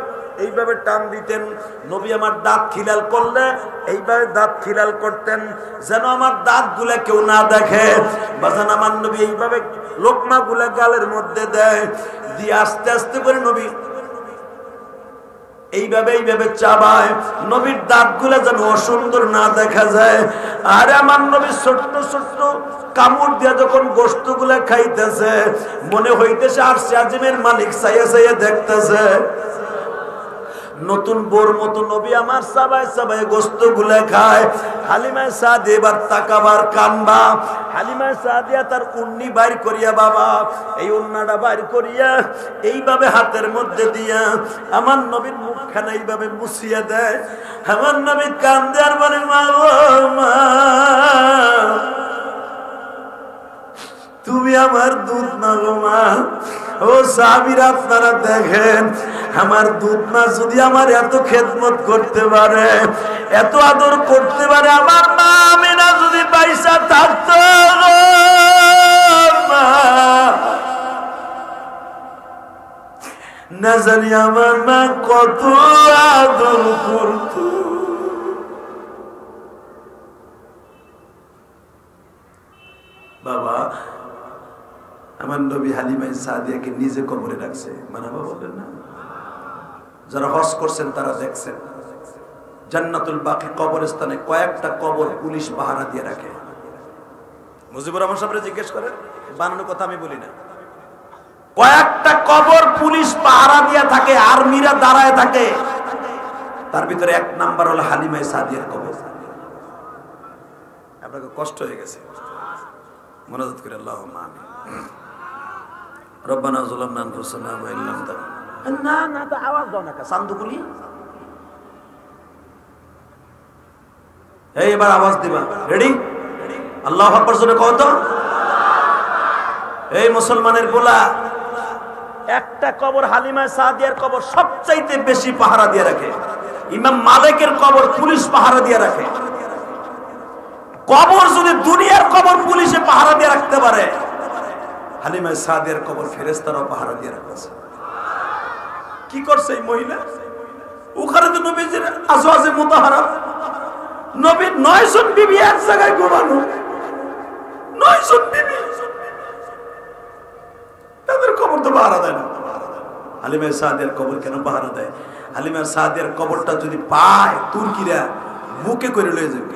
এইভাবে টান দিতেন। নবী আমার দাঁত খিলাল করলে এইভাবে দাঁত খিলাল করতেন, যেন আমার দাঁত গুলা কেউ না দেখে। বাজান আমার নবী এইভাবে লোকমা গুলা গালের মধ্যে দেয়, দিয়ে আস্তে আস্তে করে নবী এইভাবে এইভাবে চাবায়, নবীর দাঁত গুলা যেন অসুন্দর না দেখা যায়। আর আমার নবী ছোট্ট ছোট্ট কামড় দিয়া যখন গোস্ত গুলা খাইতেছে, মনে হইতেছে আর আজিমের মালিক চাইয়া চাইয়া দেখতেছে। নতুন বোর মতো নবী আমার সাবায় সাবায় গোস্ত গুলা খায়। হালিমায়ে সাদিয়া এবার তাকাবার কানবা। হালিমায়ে সাদিয়া তার উন্নি বাইর করিয়া, বাবা এই উন্নাটা বাইর করিয়া এইভাবে হাতের মধ্যে দিয়া আমার নবীর মুখখানা এইভাবে মুছিয়া দেয়। আমার নবী কান্দে আর বলে, মা ও মা, তুমি আমার দুধ মা গো মা। ও সাহাবীরা আপনারা দেখেন, আমার দুধ মা যদি আমার এত খেদমত করতে পারে, এত আদর করতে পারে, আমার মা আমিনা যদি পয়সা থাকতো না জানি আমার মা কত আদর করত। বাবা আমার নবী হালিমায়ে সাদিয়াকে নিজে কবরে রাখছে, মানাবা বলেন না? যারা হজ করছেন তারা দেখছেন, জান্নাতুল বাকি কবরস্থানে কয়েকটা কবর পুলিশ পাহারা দিয়ে রাখে। মুজিবুর রহমান সাহেবরে জিজ্ঞেস করেন, বানানো কথা আমি বলি না। কয়েকটা কবর পুলিশ পাহারা দিয়ে থাকে, আর্মিরা দাঁড়ায় থাকে। তার ভিতরে এক নাম্বার হলো হালিমায়ে সাদিয়ার কবর। আপনাকে কষ্ট হয়ে গেছে, মুনাজাত করে আল্লাহুম্মা আমিন। রব্বানা যালামনা আনফুসানা ওয়া ইল্লাম তাগফির না না, তো আওয়াজ দাও না, সান্দুকুলি এই এবার আওয়াজ দিবা। রেডি? আল্লাহু আকবার জোরে কও তো। এই মুসলমানের পোলা, একটা কবর হালিমায়ে সাদিয়ার কবর সবচাইতে বেশি পাহারা দিয়ে রাখে। ইমাম মালিকের কবর পুলিশ পাহারা দিয়ে রাখে। কবর যদি দুনিয়ার কবর পুলিশে পাহারা দিয়ে রাখতে পারে, হালিমায়ে সাদিয়ার কবর ফেরেশতারাও পাহারা দিয়ে রাখছে। কি করছে এই মহিলা? ওখানে তো নবীজির আজওয়াজে মুতাহারা, নবীর 9 জন বিবি এক জায়গায় ঘুমানো, 9 জন বিবি, তাদের কবর তো পাহারা দেয় না। হালিমায়ে সাদিয়ার কবর কেন পাহারা দেয়? হালিমায়ে সাদিয়ার কবরটা যদি পায়, তুর্কিরা বুকে করে লয়ে যাবে।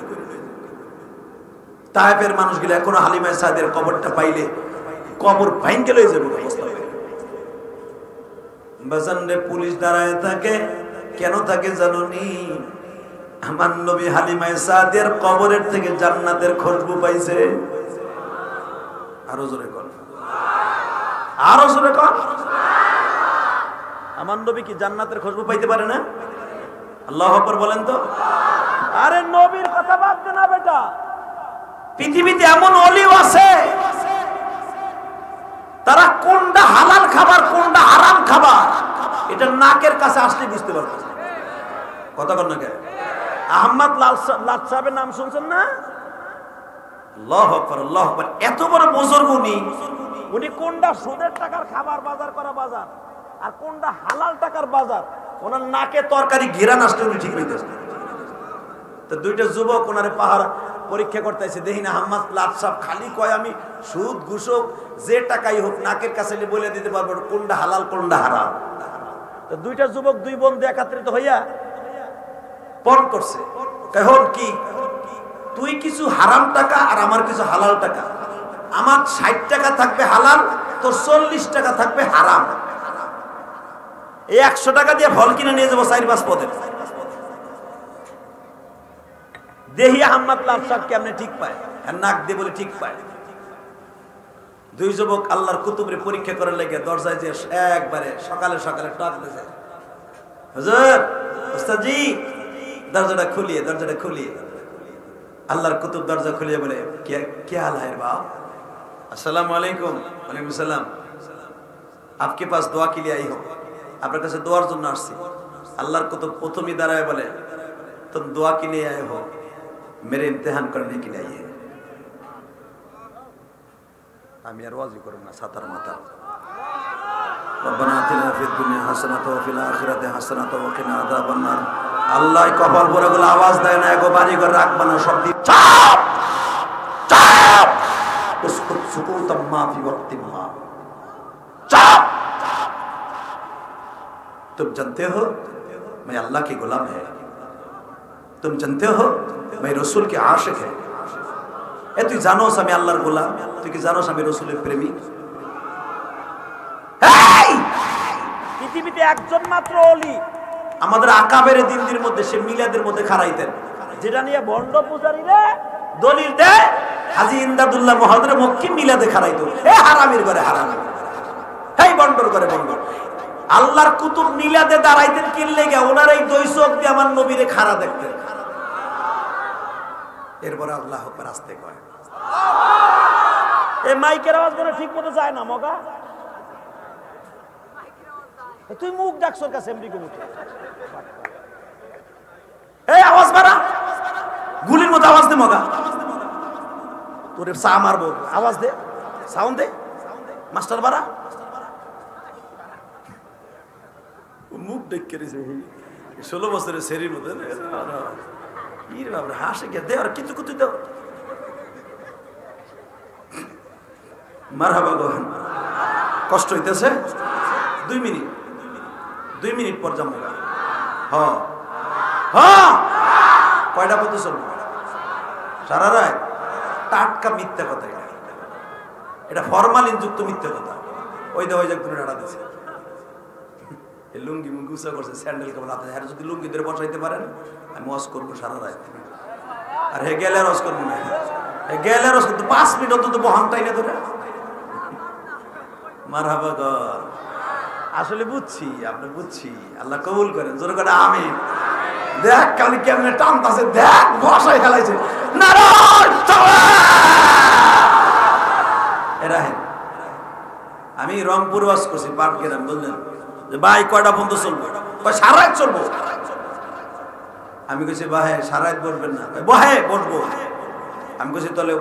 তায়েফের মানুষগুলো এখনো হালিমায়ে সাদিয়ার কবরটা পাইলে কবর ভাঙকে লয়ে যাবে। বাজানরে পুলিশ দাঁড়ায় থাকে, কেন থাকে জানোনি? আমার নবী হালিমায়ে সাদিয়ার কবরের থেকে জান্নাতের খুশবু পাইছে। আরো জোরে কর, আরো জোরে কর। আমার নবী কি জান্নাতের খুশবু পাইতে পারে না? আল্লাহু আকবার বলেন তো। আরে নবীর কথা বাদ দে না বেটা, পৃথিবীতে এমন ওলিও আছে তারা কোনটা হালাল খাবার কোনটা হারাম খাবার এটা নাকের কাছে আসলে বুঝতে পারবে। কথা কর না কে? আহমদ লাট সাহেবের নাম শুনছেন না? আল্লাহু আকবার, আল্লাহু আকবার। এত বড় বুজুর্গ উনি কোনটা সুদের টাকার খাবার বাজার করা বাজার আর কোনটা হালাল টাকার বাজার, ওনার নাকে তরকারি ঘেরান আসলে উনি ঠিক হইতেছে। তো দুইটা যুবক ওনারে পাহাড় পরীক্ষা করতেছে, দেখি না আহমদ লাট সাহেব খালি কয় আমি সুদ ঘুষক যে টাকাই হোক নাকের কাছে বলে দিতে পারবো কোনটা হালাল কোনটা হারাম। তো দুইটা যুবক দুই বন্ধু একত্রিত হইয়া পণ করছে, এখন কি তুই কিছু হারাম টাকা আর আমার কিছু হালাল টাকা, আমার 60 টাকা থাকবে হালাল, তোর 40 টাকা থাকবে হারাম। এই 100 টাকা দিয়ে ফল কিনে নিয়ে যাবো 4-5 পদে। দেহি আহমদ লাট সাহেব কেমনে ঠিক পায়, নাক দিয়ে বলে ঠিক পায়। দুই যুবক আল্লাহর কুতুবরে পরীক্ষা করার লেগে দরজায় যে একবারে সকালে সকালে ডাক দিয়েছে, হুজুর ওস্তাদজি দরজাটা খুলিয়ে। আল্লাহর কুতুব দরজা খুলিয়ে বলে, কে হাল है बाप? अस्सलामु अलैकुम। वालेकुम सलाम। आपके पास दुआ के लिए आई हो, আপনার কাছে দোয়ার জন্য আসছি। আল্লাহর কুতুব প্রথমেই দাঁড়ায় বলে, तुम दुआ के लिए आए हो, मेरे इम्तिहान करने के लिए आई है। আমি আর ওয়াজি করব না, সাতার মাথা রব্বানা আতিনা ফিদ দুনিয়া হাসানাতাও ওয়া ফিল আখিরাতি হাসানাতাও ওয়া কিনা আযাবান নার। আল্লাহ কপাল পোড়াগুলো আওয়াজ দেয় না, এগো বাড়ি ঘর রাখবা না, সব দিক চাপ চাপ উসকুত সুকুতাম মা ফি ওয়াক্তিম মা চাপ। तुम जानते हो मैं अल्लाह की गुलाम है, तुम जानते हो मैं रसूल के आशिक है। এ তুই জানোস আমি আল্লাহর গোলাম, তুই কি জানোস আমি রসুলের প্রেমিক? পৃথিবীতে একজন মাত্র ওলি আমাদের আকাবের দিনদের মধ্যে, সে মিলাদের মধ্যে খারাইতেন, যেটা নিয়ে ভণ্ড পূজারীরা দলিল দেয় হাজী ইমদাদুল্লাহ মহোদয় মক্কি মিলাদে খারাইতো। এ হারামির ঘরে হারামি, এই বন্ডর ঘরে বন্ড। আল্লাহর কুতুব মিলাদে দাঁড়াইতেন কিনলে গে, ওনার এই দুই চোখ দিয়ে আমার নবীরে খাড়া দেখতেন। এরপরে আল্লাহ আকবার আসতে কয়, এই মাইকের আওয়াজ করে ঠিক মতো যায় না মগা, তুই মুখ ডাকছর কাছে এমডিকে মুখে, এই আওয়াজ বাড়া, গুলির মতো আওয়াজ দে মগা, তোরে চা মারবো, আওয়াজ দে, সাউন্ড দে, মাস্টার বাড়া, মুখ ডেকে 16 বছরের সেরির মতো হাসে গিয়ে দে আর কিন্তু কুতু দাও মারহাবা গো। কষ্ট হইতেছে, 2 মিনিট পর যাবো। হ্যাঁ হ্যাঁ, কয়টা পর্যন্ত চলবো? সারা রাত। টাটকা মিথ্যা কথা, এটা ফরমালিন যুক্ত মিথ্যা কথা। ওই দে ওই যাক তুমি ডাটা দিছে, লুঙ্গি মুঙ্গি উঁচা করছে, স্যান্ডেল কেবল হাতে, হ্যাঁ যদি লুঙ্গি ধরে বসাইতে পারেন আমি ওয়াজ করবো সারা রাত। আর হে গেলে রস করবো না, হে গেলে রস কিন্তু 5 মিনিট অন্তত বহানটাই না ধরে। মারহাবা গর, আসলে বুঝছি, আপনি বুঝছি, আল্লাহ কবুল করেন, জোরে করে আমিন। দেখ কালি কেমনে টানতাছে, দেখ বসাই ফেলাইছে, এরা আমি রংপুর ওয়াজ করছি, পাট গেলাম, বললেন যে ভাই কয়টা বন্ধ চলবো? সারা রাত চলবো। আমি কইছি ভাই সারা রাত বসবেন না, বহে বসবো। আমি কইছি তাহলে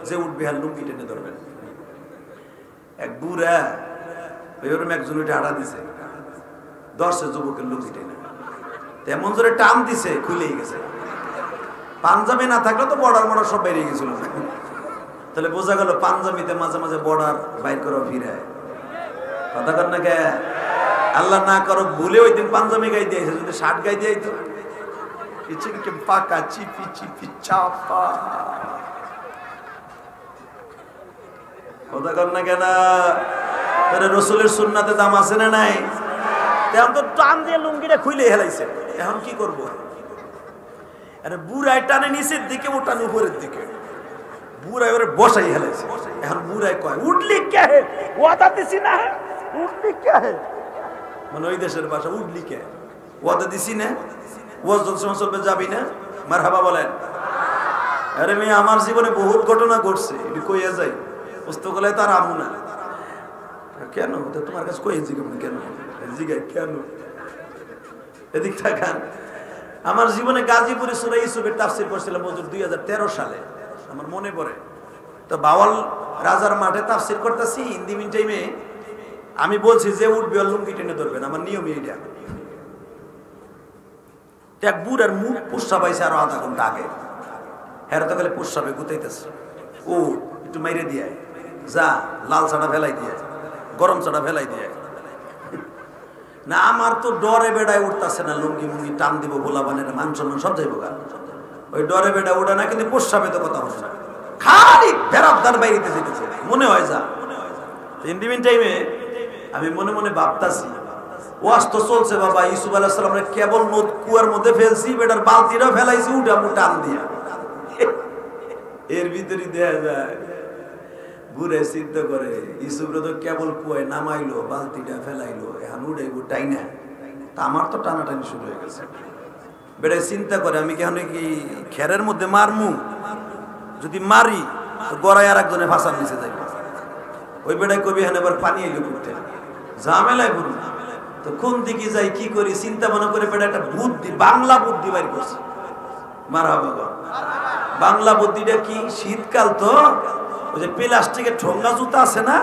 যে উঠবে হাল লুঙ্গি টেনে ধরবেন। এক বুড়া ওইরকম একজন উঠে হাঁটা দিছে, 10 যুবকের লুঙ্গি টেনে তেমন জোরে টান দিছে, খুলেই গেছে। পাঞ্জাবি না থাকলে তো বর্ডার মর্ডার সব বেরিয়ে গেছিল, তাহলে বোঝা গেল পাঞ্জাবিতে মাঝে মাঝে বর্ডার বাইর করে ফিরায়। কথা কর না কে? আল্লাহ না করো ভুলে ওই দিন পাঞ্জাবি গাই দিয়েছে, যদি শার্ট গাই দিয়ে তো পাকা চিপি চিপি চাপা। কথা কর না কেন? রসুলের সুন্নাতে দাম আছে না নাই? এখন তো টান দিয়ে লুঙ্গিটা খুলে হেলাইছে, এখন কি করবো? বুড়ায় টানে নিচের দিকে, ও টানে উপরের দিকে, বুড়ায় ওরে বসাই হেলাইছে। এখন বুড়ায় কয় উঠলি কে হে, ওয়াদা দিছি না, উঠলি কে হে, মানে ওই দেশের ভাষা উঠলি কে, ওয়াদা দিছি না, ওয়াজ চলবে যাবি না। মারহাবা বলেন। আরে মেয়ে আমার জীবনে বহুত ঘটনা ঘটছে, এটি কইয়া যাই, পুস্তকলে তার আমু না কেন, তোমার কাছে কই জিজ্ঞাসা কেন, জিজ্ঞাসা কেন, এদিক থাকান। আমার জীবনে গাজীপুরে সূরা ইউসুফের তাফসীর করছিলাম হুজুর 2013 সালে, আমার মনে পড়ে। তো বাওয়াল রাজার মাঠে তাফসীর করতেছি, হিন্দি মিন টাইমে আমি বলছি যে উঠবে লুঙ্গি টেনে ধরবেন, আমার নিয়ম এইটা। এক বুড়ার মুখ পুষা পাইছে আরো আধা ঘন্টা আগে, হ্যাঁ তো গেলে পুষাবে গুতাইতেছে, ও একটু মাইরে দিয়ে যা, লাল চাটা ফেলাই দিয়ে, গরম চাটা ফেলাই দিয়ে। না আমার তো ডরে বেড়ায় উঠতেছে না, লুঙ্গি মুঙ্গি টান দিব, গোলা বানের মান সম্মান সব যাইব গা, ওই ডরে বেড়া ওঠে না, কিন্তু পুষাবে তো কথা হচ্ছে না, খালি ফেরাবদার বাইরেতে যেতেছে মনে হয় যা। ইন্ডিমিন টাইমে আমি মনে মনে ভাবতাছি, ওয়াজ তো চলছে বাবা, ইউসুফ আলাইহিস সালামের কেবল কুয়ার মধ্যে ফেলছি, বেটার বালতিটা ফেলাইছি উঠা টান দিয়া। এর ভিতরে দেখা যায় বুড়ে চিন্তা করে, ইউসুফরে তো কেবল কুয়ায় নামাইলো, বালতিটা ফেলাইলো, এখন উড়াইবো টাইনা, তা আমার তো টানাটানি শুরু হয়ে গেছে। বেড়ে চিন্তা করে আমি কেন কি খেরের মধ্যে মারমু, যদি মারি তো গড়াই আর একজনে ফাঁসার নিচে যাইব, ওই বেড়ায় কবি হ্যাঁ এবার পানি এলো করতে ঝামেলায় পড়ুন। তো কোন দিকে যাই কি করি চিন্তা মনে করে বেড়া একটা বুদ্ধি, বাংলা বুদ্ধি বাইর করছে। মারহাবা, বাংলা বুদ্ধিটা কি? শীতকাল তো ওই যে প্লাস্টিকের ঠোঙ্গা জুতা আছে না,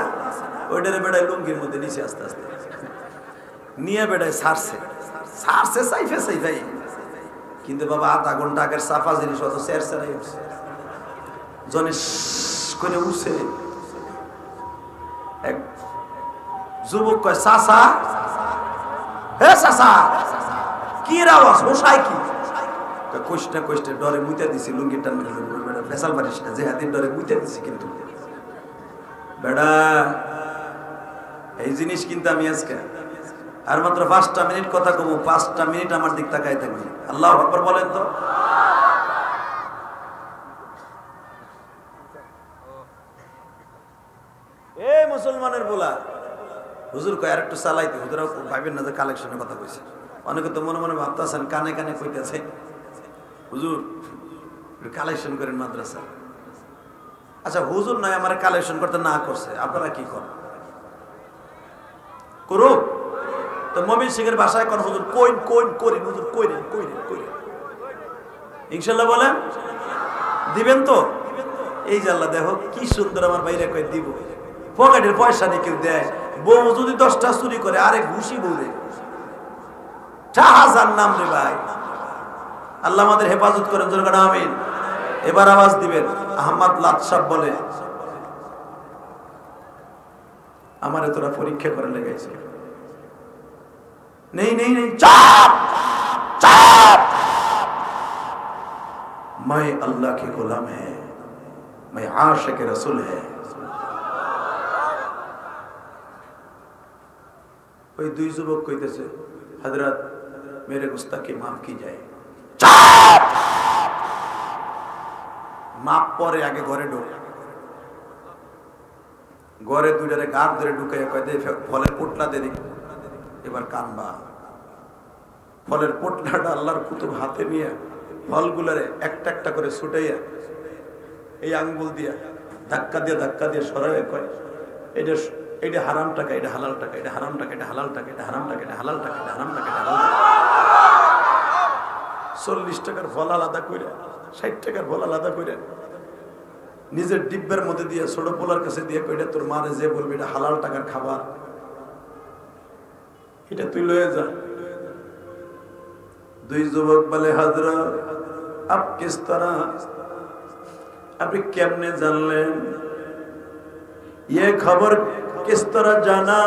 ওইটারে বেড়ায় লুঙ্গির মধ্যে নিচে আস্তে আস্তে নিয়ে বেড়ায় ছাড়ছে সাইফে সাইফাই, কিন্তু বাবা আধা ঘন্টা আগের সাফা জিনিস অত চেরচেরাই উঠছে, জনে করে উঠছে। এক যুবক কয় চাচা, হে চাচা কি আওয়াজ হোসাই কি? কোষ্টা কোষ্টা ডরে মুইতে দিছি, লুঙ্গি টান ফেসাল পারিস না, জেহাদির ডরে মুইতে দিছি। কিন্তু বেড়া এই জিনিস কিন্তু আমি আজকে আর মাত্র 5টা মিনিট কথা কমু, 5টা মিনিট আমার দিক তাকাই থাকবে। আল্লাহু আকবার বলেন তো। এই মুসলমানের বলা হুজুর কয় আর একটু চালাইতে, হুজুর ভাবেন না যে কালেকশনের কথা কইছে। অনেকে তো মনে মনে ভাবতেছেন, কানে কানে কইতেছে হুজুর কালেকশন করেন মাদ্রাসা। আচ্ছা হুজুর নয় আমার কালেকশন করতে না করছে, আপনারা কি করেন? করুক তো। মবিন সিংহের ভাষায় কোন হুজুর কইন কইন করিন, হুজুর কইরেন কইরেন কইরেন, ইনশাআল্লাহ বলেন দিবেন তো। এই যে আল্লাহ দেখো কি সুন্দর আমার বাইরে কই দিব, পকেটের পয়সা নেই কেউ দেয়। বউ যদি 10টা চুরি করে আরে ঘুষি বউরে, শাহজাহান নাম রে ভাই। আল্লাহ আমাদের হেফাজত করেন, জোরে আমিন। এবার আওয়াজ দিবেন। আহমদ লাদসাব বলে আমারে তোরা পরীক্ষা করে লেগেছে। नहीं नहीं नहीं चाप चाप, मैं अल्लाह के गुलाम है, मैं आशिक रसूल है। ওই দুই যুবক কইতেছে হযরত मेरे गुस्ताखी माफ की जाए। চাপ মাপ পরে আগে ঘরে ঢোক। ঘরে দুইটারে গার ধরে ঢুকাইয়া কয় দে ফলের পোটলা দে দেখি। এবার কানবা। ফলের পোটলাটা আল্লাহর কুতুব হাতে নিয়ে ফলগুলারে একটা একটা করে ছুটাইয়া এই আঙ্গুল দিয়া ধাক্কা দিয়ে সরাইয়া কয় এটা হারাম টাকা, এটা হালাল টাকা, এটা হারাম টাকা, এটা হালাল টাকা, এটা হারাম টাকা, এটা হালাল টাকা, এটা হারাম টাকা, এটা হালাল টাকা। 40 টাকার ফল আলাদা কইরা, 60 টাকার ফল আলাদা কইরা নিজের ডিব্বার মধ্যে দিয়ে ছোট পোলার কাছে দিয়ে কইটা তোর মারে যে বলবি এটা হালাল টাকার খাবার, এটা তুই লয়ে যা। দুই যুবক বলে হযরত আপ কিস তরহ, আপনি কেমনে জানলেন? ये খবর किस तरह জানা?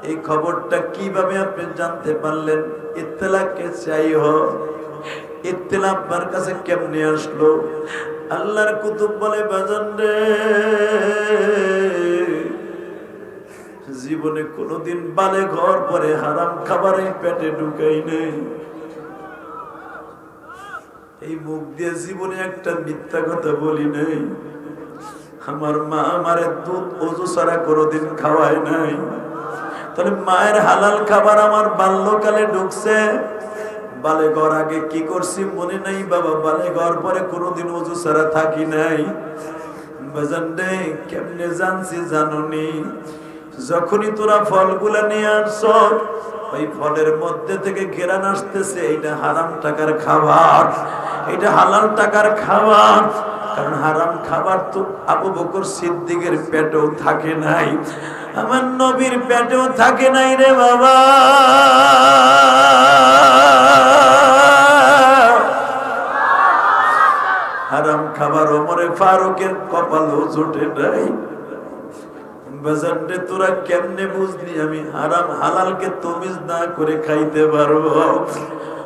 এই খবরটা কিভাবে আপনি জানতে পারলেন? ইত্তলা কে চাই হো, ইত্তলা আপনার কাছে কেমনে আসলো? আল্লাহর কুতুব বলে বাজান রে, জীবনে কোনোদিন বালে ঘর পরে হারাম খাবারে পেটে ঢুকাই নাই। এই মুখ দিয়ে জীবনে একটা মিথ্যা কথা বলি নাই। আমার মা আমারে দুধ ওযু ছাড়া কোনোদিন খাওয়ায় নাই। তাহলে মায়ের হালাল খাবার আমার বাল্যকালে ঢুকছে। বালে ঘর আগে কি করছি মনে নাই বাবা, বালে ঘর পরে কোনোদিন ওযু ছাড়া থাকি নাই। বাজান রে কেমনে জানছি জানুনি? যখনই তোরা ফলগুলা নিয়ে আসছ ওই ফলের মধ্যে থেকে ঘেরান আসতেছে এটা হারাম টাকার খাবার, এটা হালাল টাকার খাবার। কারণ হারাম খাবার তো আবু বকর সিদ্দিকের পেটেও থাকে নাই, আমার নবীর পেটেও থাকে নাই রে বাবা। হারাম খাবার ওমরে ফারুকের কপালও জোটে নাই। বাজারে তোরা কেমনে বুঝলি আমি হারাম হালালকে তমিজ না করে খাইতে পারবো?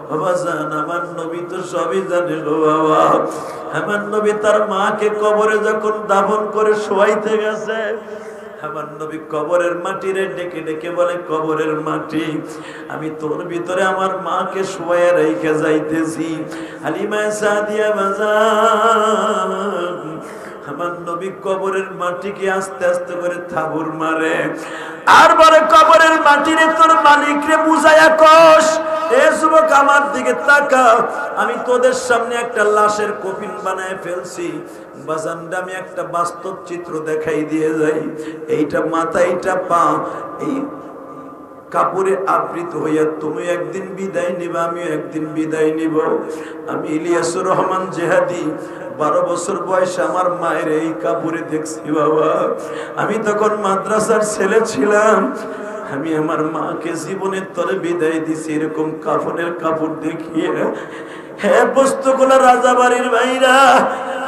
বাবাজান আমার নবী তো সবই জানে গো বাবা। আমার নবী তার মাকে কবরে যখন দাফন করে শোয়াইতে গেছে, আমার নবী কবরের মাটিরে ডেকে ডেকে বলে কবরের মাটি আমি তোর ভিতরে আমার মাকে শোয়াইয়া রেখে যাইতেছি। হালিমা সাদিয়া বাজান আমার নবী কবরের মাটিকে আস্তে আস্তে করে থাবুর মারে আর বলে কবরের মাটিরে তোর মালিকরে বুঝাইয়া কষ, এ যুবক আমার দিকে তাকাও, আমি তোদের সামনে একটা লাশের কফিন বানায় ফেলছি। বাজানটা আমি একটা বাস্তব চিত্র দেখাই দিয়ে যাই। এইটা মাথা, এইটা পা, এই কাপড়ে আবৃত হইয়া তুমি একদিন বিদায় নিবা, আমি একদিন বিদায় নিব। আমি ইলিয়াসুর রহমান জেহাদি 12 বছর বয়সে আমার মায়ের এই কাপড়ে দেখছি বাবা। আমি তখন মাদ্রাসার ছেলে ছিলাম। আমি আমার মাকে জীবনের তরে বিদায় দিছি এরকম কাফনের কাপড় দেখিয়ে। হ্যাঁ বস্তুগুলা রাজাবাড়ির ভাইরা,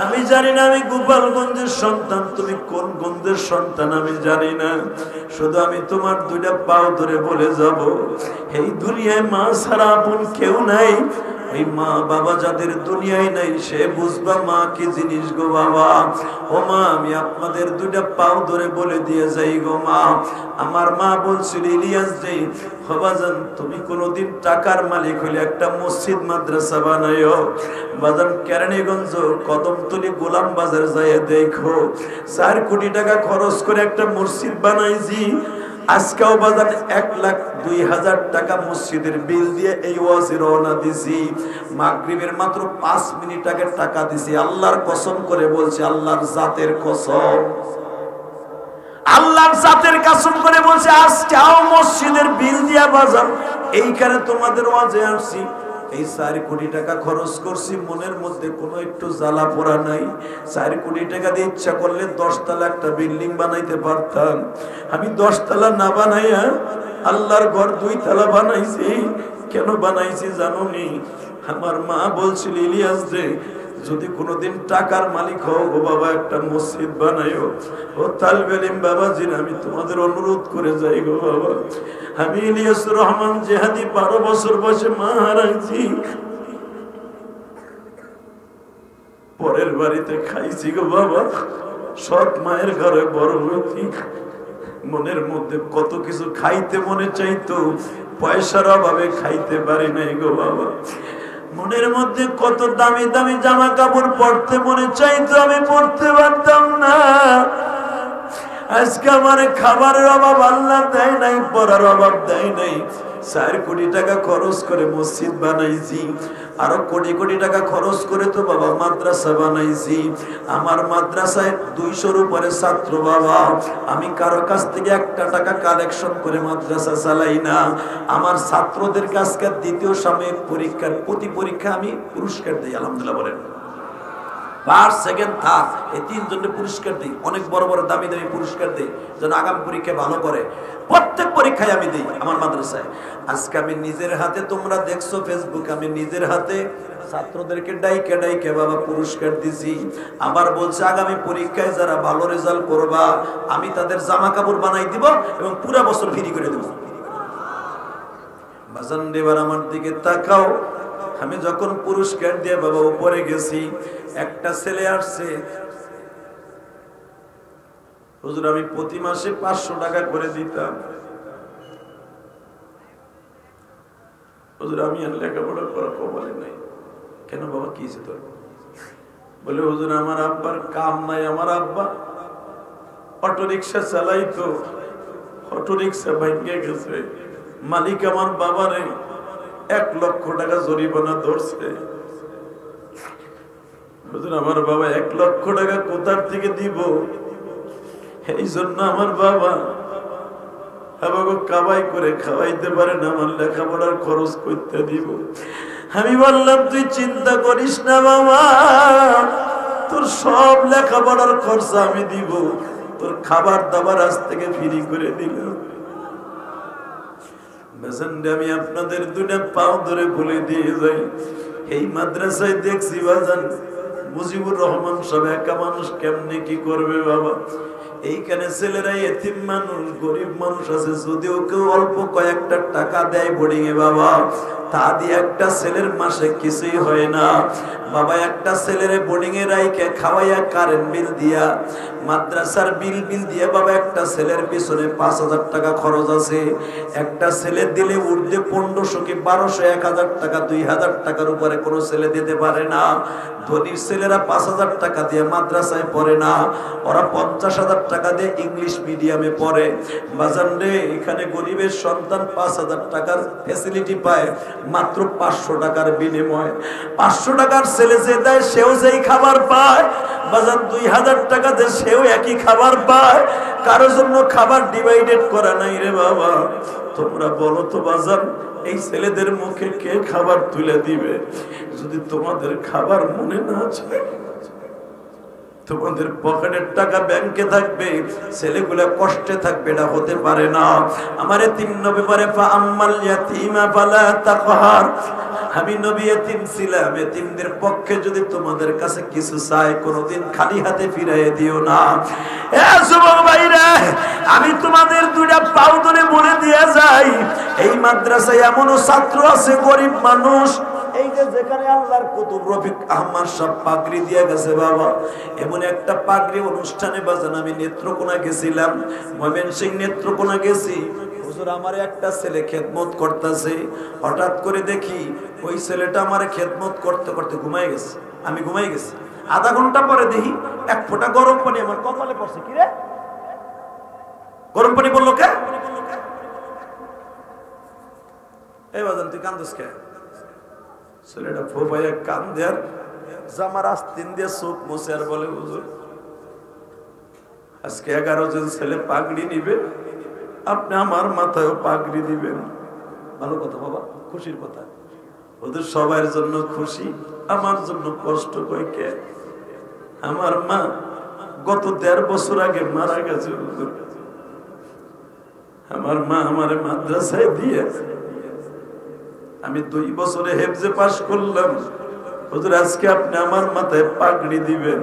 আমি জানি না আমি গোপালগঞ্জের সন্তান, তুমি কোন গঞ্জের সন্তান আমি জানি না, শুধু আমি তোমার দুইটা পাও ধরে বলে যাব, এই দুনিয়ায় মা ছাড়া আপন কেউ নাই। এই মা বাবা যাদের দুনিয়ায় নাই সে বুঝবা মা কি জিনিস গো বাবা। ও মা, আমি আপনাদের দুইটা পাও ধরে বলে দিয়ে যাই গো মা। আমার মা বলছিল, ইলিয়াস রে বাজান, তুমি কোনোদিন টাকার মালিক হইলে একটা মসজিদ মাদ্রাসা বানাইও। বাজান কেরানীগঞ্জ কদমতলী গোলাম বাজার যায় দেখো, 4 কোটি টাকা খরচ করে একটা মসজিদ বানাইছি। আজকেও বাজান 1,02,000 টাকা মসজিদের বিল দিয়ে এই ওয়াজে রওনা দিছি। মাগরিবের মাত্র 5 মিনিট আগে টাকা দিছি। আল্লাহর কসম করে বলছি, আল্লাহর জাতের কসম, আল্লাহর জাতের কসম করে বলছি, আজকেও মসজিদের বিল দিয়া বাজান এইখানে তোমাদের ওয়াজে আসছি। এই 4 কোটি টাকা খরচ করছি, মনের মধ্যে কোনো একটু জ্বালা পোড়া নাই। 4 কোটি টাকা দিয়ে ইচ্ছা করলে 10 তলা একটা বিল্ডিং বানাইতে পারতাম। আমি 10 তলা না বানাইয়া আল্লাহর ঘর 2 তলা বানাইছি। কেন বানাইছি জানো নি? আমার মা বলছিল, ইলিয়াস রে যদি কোনোদিন টাকার মালিক হও গো বাবা, একটা মসজিদ বানাইও। ও তালবে ইলম বাবাজির, আমি তোমাদের অনুরোধ করে যাই গো বাবা। আমি ইলিয়াস রহমান জেহাদি 12 বছর বয়সে মা হারাইছি। পরের বাড়িতে খাইছি গো বাবা, সৎ মায়ের ঘরে বড় হইছি। মনের মধ্যে কত কিছু খাইতে মনে চাইতো, পয়সার অভাবে খাইতে পারি নাই গো বাবা। মনের মধ্যে কত দামি দামি জামা কাপড় পরতে মনে চাইতো, আমি পরতে পারতাম না। আজকে আমার খাবারের অভাব আল্লাহ দেয় নাই, পড়ার অভাব দেয় নাই। 4 কোটি টাকা খরচ করে মসজিদ বানাইছি, আরো কোটি কোটি টাকা খরচ করে তো বাবা মাদ্রাসা বানাইছি। আমার মাদ্রাসায় 200-র উপরে ছাত্র বাবা। আমি কারো কাছ থেকে 1 টাকা কালেকশন করে মাদ্রাসা চালাই না। আমার ছাত্রদের কাছে দ্বিতীয় সাময়িক পরীক্ষার প্রতি পরীক্ষা আমি পুরস্কার দিই, আলহামদুলিল্লাহ বলেন। ফার্স্ট, সেকেন্ড, থার্ড, এই 3 জনের পুরস্কার দিই। অনেক বড় বড় দামি দামি পুরস্কার দিই, যেন আগামী পরীক্ষায় ভালো করে। প্রত্যেক পরীক্ষায় আমি দিই আমার মাদ্রাসায়। আজকে আমি নিজের হাতে, তোমরা দেখছো ফেসবুক, আমি নিজের হাতে ছাত্রদেরকে ডাইকে ডাইকে বাবা পুরস্কার দিছি। আবার বলছে আগামী পরীক্ষায় যারা ভালো রেজাল্ট করবা আমি তাদের জামা কাপড় বানাই দিব এবং পুরা বছর ফ্রি করে দেব। বাজান দেবার আমার দিকে তাকাও। আমি যখন পুরস্কার দিয়ে বাবা উপরে গেছি, একটা ছেলে আসছে, হুজুর আমি প্রতি মাসে 500 টাকা করে দিতাম। হুজুর আমি আর লেখাপড়া করা কপালে নাই। কেন বাবা, কি হয়েছে তোর? বলে হুজুর আমার আব্বার কাম নাই। আমার আব্বা অটো রিক্সা চালাইতো, অটো রিক্সা ভাঙে গেছে। মালিক আমার বাবারে 1 লক্ষ টাকা জরিমানা ধরছে। হুজুর আমার বাবা 1 লক্ষ টাকা কোথার থেকে দিব? এই জন্য আমার বাবা আমাকে কামাই করে খাওয়াইতে পারে না, আমার লেখাপড়ার খরচ করতে দিব। আমি বললাম তুই চিন্তা করিস না বাবা, তোর সব লেখাপড়ার খরচা আমি দিব, তোর খাবার দাবার আজ থেকে ফ্রি করে দিলাম। আমি আপনাদের 2টা পাও ধরে বলে দিয়ে যাই, এই মাদ্রাসায় দেখছি বাজান মুজিবুর রহমান সব একা মানুষ কেমনে কি করবে বাবা। এইখানে ছেলেরা এতিম মানুষ, গরিব মানুষ আছে, যদিও কেউ অল্প কয়েকটা টাকা দেয় বোর্ডিং এ বাবা, তা দিয়ে একটা ছেলের মাসে কিছুই হয় না বাবা। একটা ছেলের বোর্ডিং এ রাইকে খাওয়াইয়া কারেন্ট বিল দিয়া, মাদ্রাসার বিল দিয়া বাবা একটা ছেলের পিছনে 5,000 টাকা খরচ আছে। একটা ছেলে দিলে উর্ধে 1500 কি 1200, 1000 টাকা, 2000 টাকার উপরে কোনো ছেলে দিতে পারে না। ধনীর ছেলেরা 5000 টাকা দিয়ে মাদ্রাসায় পড়ে না, ওরা 50,000 টাকা দিয়ে ইংলিশ মিডিয়ামে পড়ে। বাজান রে, এখানে গরিবের সন্তান 5000 টাকার ফ্যাসিলিটি পায় মাত্র 500 টাকার বিনিময়। 500 টাকার ছেলে যে দেয় সেও যেই খাবার পায় বাজান, 2000 টাকা দিয়ে সেও একই খাবার পায়। কারোর জন্য খাবার ডিভাইডেড করা নাই রে বাবা। তোমরা বলো তো বাজান, এই ছেলেদের মুখে কে খাবার তুলে দিবে? যদি তোমাদের খাবার মনে না চায় তোমাদের পকেটের টাকা ব্যাংকে থাকবে, ছেলেগুলা কষ্টে থাকবে, এটা হতে পারে না। আমার এতিম নবী বলে ফা আম্মাল ইয়াতীমা ফালা তাকহার, আমি নবী এতিম ছিলাম, এতিমদের পক্ষে যদি তোমাদের কাছে কিছু চাই কোনোদিন খালি হাতে ফিরাইয়ে দিও না। এ যুবক ভাইরা, আমি তোমাদের দুইটা পাও ধরে বলে দিয়ে যাই, এই মাদ্রাসায় এমনও ছাত্র আছে গরিব মানুষ, এই যে যেখানে আল্লাহর কুতুব রফিক আহমদ সব পাগড়ি দিয়ে গেছে বাবা, এমন একটা পাগড়ি অনুষ্ঠানে বাজান আমি নেত্রকোনা গেছিলাম, ময়মনসিংহ নেত্রকোনা গেছি, হুজুর আমার একটা ছেলে খেদমত করতেছে, হঠাৎ করে দেখি ওই ছেলেটা আমার খেদমত করতে করতে ঘুমাই গেছে, আমি ঘুমাই গেছি, আধা ঘন্টা পরে দেখি এক ফোঁটা গরম পানি আমার কপালে পড়ছে। কি রে, গরম পানি বললো কে? এই বাজান তুই কান্দুস কে? ছেলেটা ফোপাইয়া কান্দে আর জামার আস্তিন দিয়ে চোখ মুছে আর বলে হুজুর আজকে 11 জন ছেলে পাগড়ি নিবে, আপনি আমার মাথায়ও পাগড়ি দিবেন। ভালো কথা বাবা, খুশির কথা। ওদের সবার জন্য খুশি, আমার জন্য কষ্ট। কই কে? আমার মা গত 1.5 বছর আগে মারা গেছে হুজুর। আমার মা আমারে মাদ্রাসায় দিয়ে আমি 2 বছরে হেফজে পাশ করলাম। হুজুর আজকে আপনি আমার মাথায় পাগড়ি দিবেন।